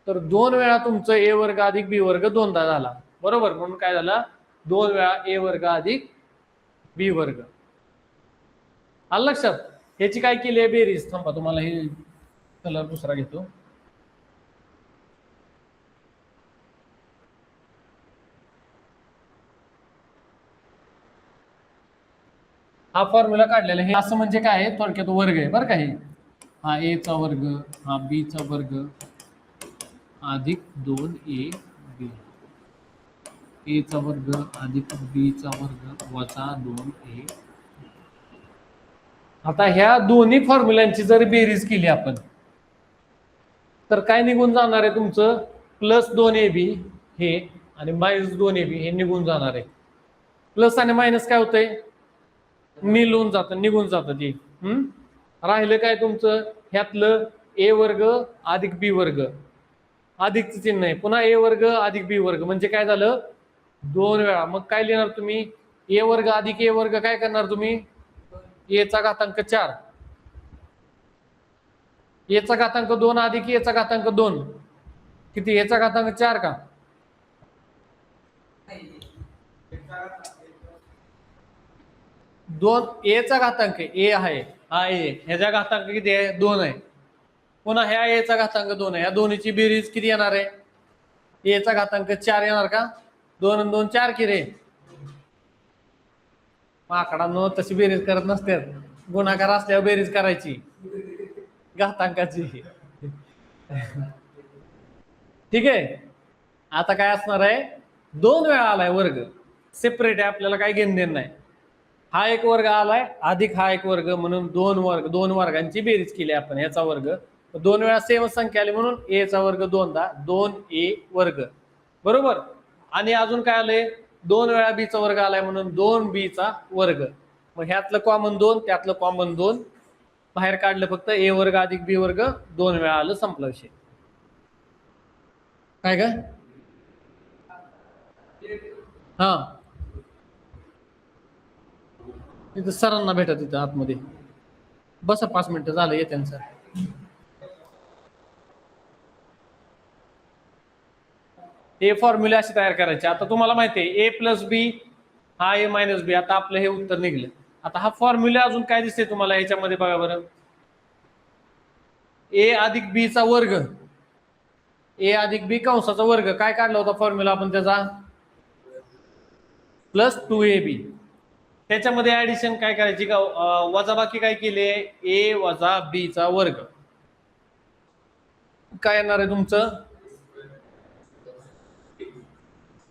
तर 2 वेळा तुमचं ए वर्ग अधिक बी वर्ग 2दा झाला. बरोबर. म्हणून काय झालं 2 वेळा ए वर्ग अधिक बी वर्ग. आलं लक्षात. ह्याची काय केली आहे बेरीज. थांबा तुम्हाला हे कलर दुसरा घेतो. हा फॉर्म्युला काढलेला हे असं म्हणजे काय आहे थोडक्यात वर्ग आहे बरं का. हे हा ए चा वर्ग हा बी चा वर्ग अधिक 2AB ए चा वर्ग अधिक बी चा वर्ग वजा 2A. आता ह्या दोन्ही फॉर्म्युलांची जर बेरीज केली आपण तर काय निघून जाणार आहे तुमचं प्लस 2AB हे आणि मायनस 2AB हे निघून जाणार आहे. प्लस आणि मायनस काय होतंय मिळून जातं निघून जातं ते. राहिलं काय तुमचं ह्यातलं ए वर्ग अधिक बी वर्ग, अधिकचं चिन्ह आहे, पुन्हा ए वर्ग अधिक बी वर्ग म्हणजे काय झालं 2 वेळा. मग काय लिहिणार तुम्ही ए वर्ग अधिक ए वर्ग काय करणार तुम्ही ए चा घातांक 4, ए चा घातांक 2 अधिक ए चा घातांक 2 किती ए चा घातांक 4 का दोन ए चा घातांक ए आहे हा ए ह्याचा घातांक किती आहे 2 आहे, पुन्हा ह्या ए चा घातांक 2 आहे, या दोन्हीची बेरीज किती येणार आहे ए चा घातांक 4 येणार का 2 आणि 2 4 की रे आकडा न तशी बेरीज करत नसते, गुणाकार असल्यावर बेरीज करायची घातांकाची. ठीक आहे. आता काय असणार आहे 2 वेळा आलाय वर्ग सेपरेट आहे, आपल्याला काय घेणं देणं नाही. हा एक वर्ग आलाय अधिक हा एक वर्ग म्हणून 2 वर्गांची बेरीज केली आपण, याचा वर्ग 2 वेळा सेम संख्या आली म्हणून ए चा वर्ग 2 वर्ग बरोबर. आणि अजून काय आलंय 2 वेळा बी चा वर्ग आलाय म्हणून 2b चा वर्ग. मग ह्यातलं कॉमन 2 त्यातलं कॉमन 2 बाहेर काढलं, फक्त ए वर्ग अधिक बी वर्ग 2 वेळा आलं, संपला विषय. काय काय हा तिथं सरांना भेटा तिथं आतमध्ये बसा 5 मिनिटं झालं ये त्यांचं. ए फॉर्म्युले असे तयार करायचे. आता तुम्हाला माहिती आहे ए प्लस बी हा ए मायनस बी, आता आपलं हे उत्तर निघलं. आता हा फॉर्म्युला अजून काय दिसते तुम्हाला ह्याच्यामध्ये बघा बरं, ए अधिक बी चा वर्ग, ए अधिक बी कंसाचा वर्ग काय काढला होता फॉर्म्युला आपण त्याचा प्लस 2ab. त्याच्यामध्ये ऍडिशन काय करायची का वजाबाकी काय केले ए वजा बी चा वर्ग, काय येणार आहे तुमचं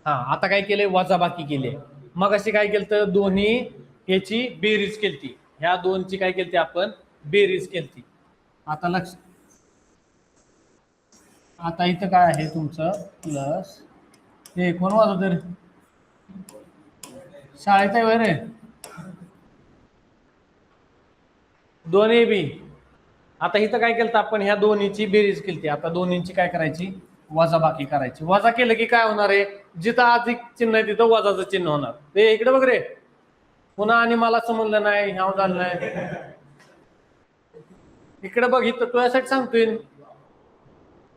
हा. आता काय केलंय वजाबाकी केली, मग अशी काय केलं तर दोन्ही याची बेरीज केलती, ह्या दोनची काय केलती आपण बेरीज केलती. आता लक्ष, आता इथं काय आहे तुमचं प्लस हे कोण वाजवत रे शाळेत आहे वय रे 2ab. आता इथं काय केलं आपण ह्या दोन्हीची बेरीज केली, आता दोन्हीची काय करायची वजाबाकी करायची. वजा केलं की काय होणार आहे जिथं अधिक चिन्ह आहे तिथं वजाचं चिन्ह होणार. ते इकडे बघ रे पुन्हा आणि मला समजलं नाही ह्या झालं नाही, इकडे बघ इथं तुझ्यासाठी सांगतोय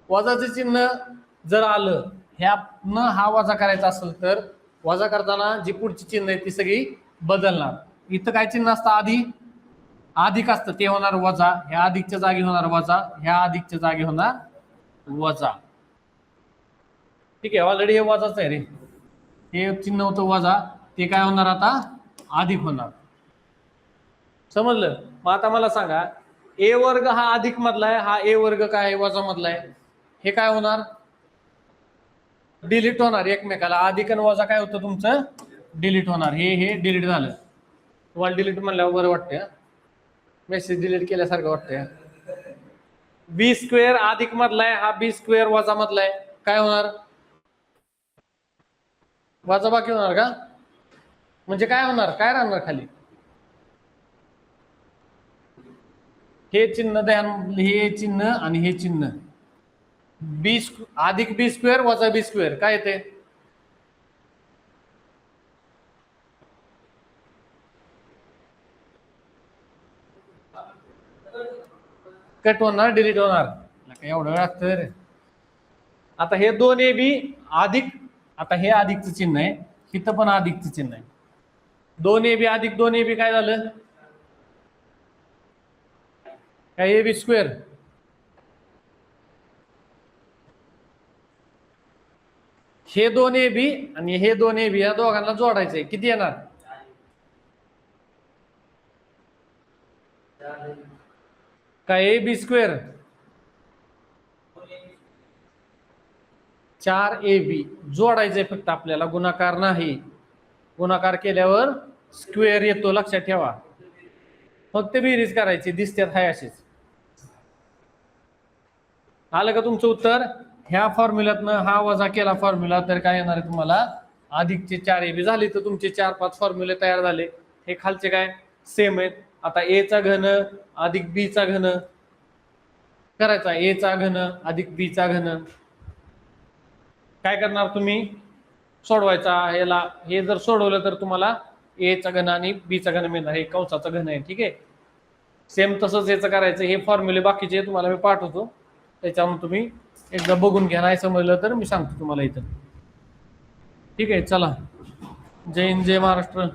वजाचं चिन्ह जर आलं ह्या न हा वजा करायचा असेल तर वजा करताना जी पुढची चिन्ह आहे ती सगळी बदलणार. इथं काय चिन्ह असतं आधी अधिक असतं ते होणार वजा, ह्या अधिकच्या जागी होणार वजा, ह्या अधिकच्या जागी होणार वजा. ठीक आहे ऑलरेडी हे वजाच आहे रे, हे चिन्ह होतं वजा ते काय होणार आता अधिक होणार. समजलं. मग आता मला सांगा ए वर्ग हा अधिक मधला आहे, हा ए वर्ग काय आहे वजा मधला आहे, हे काय होणार डिलीट होणार एकमेकाला. अधिक आणि वजा काय होतं तुमचं डिलीट होणार, हे डिलीट झालं. तुम्हाला डिलीट म्हणल्यावर बरं वाटतं, मेसेज डिलीट केल्यासारखं वाटतंय. बी स्क्वेअर अधिक मधला आहे, हा बी स्क्वेअर वजा मधला आहे, काय होणार वजाबाकी होणार का म्हणजे काय होणार काय राहणार खाली हे चिन्ह ध्यान, हे चिन्ह आणि हे चिन्ह बी अधिक बी स्क्वेअर वजा बी स्क्वेअर काय येते कट होणार डिलीट होणार एवढं वेळ लागतं रे. आता हे 2ab अधिक, आता हे अधिकचं चिन्ह आहे इथं पण अधिकचं चिन्ह आहे, 2ab अधिक 2ab काय झालं काय ए बी स्क्वेअर, हे 2ab आणि हे 2ab या दोघांना जोडायचंय किती येणार काय ए बी स्क्वेअर 4ab जोडायचंय फक्त आपल्याला, गुणाकार नाही. गुणाकार केल्यावर स्क्वेअर येतो लक्षात ठेवा, फक्त बेरीज करायची दिसत्यात हाय अशीच. आलं का तुमचं उत्तर. ह्या फॉर्म्युल्यातनं हा वजा केला फॉर्म्युला तर काय येणार आहे तुम्हाला अधिकचे 4ab झाले, तर तुमचे 4-5 फॉर्म्युले तयार झाले. हे खालचे काय सेम आहेत, आता ए चा घन अधिक बी चा घन करायचा, ए चा घन अधिक बी चा घन. काय करणार तुम्ही, सोडवायचा याला. हे जर सोडवलं तर तुम्हाला ए चा घन आणि बी चा घन मिळणार. हे कंसाचा घन आहे. ठीक आहे. सेम तसंच याचं करायचं. हे फॉर्म्युले बाकीचे तुम्हाला मी पाठवतो, त्याच्यावरून तुम्ही एकदा बघून घ्या. नाही समजलं तर मी सांगतो तुम्हाला इथं. ठीक आहे. चला, जय हिंद, जय महाराष्ट्र.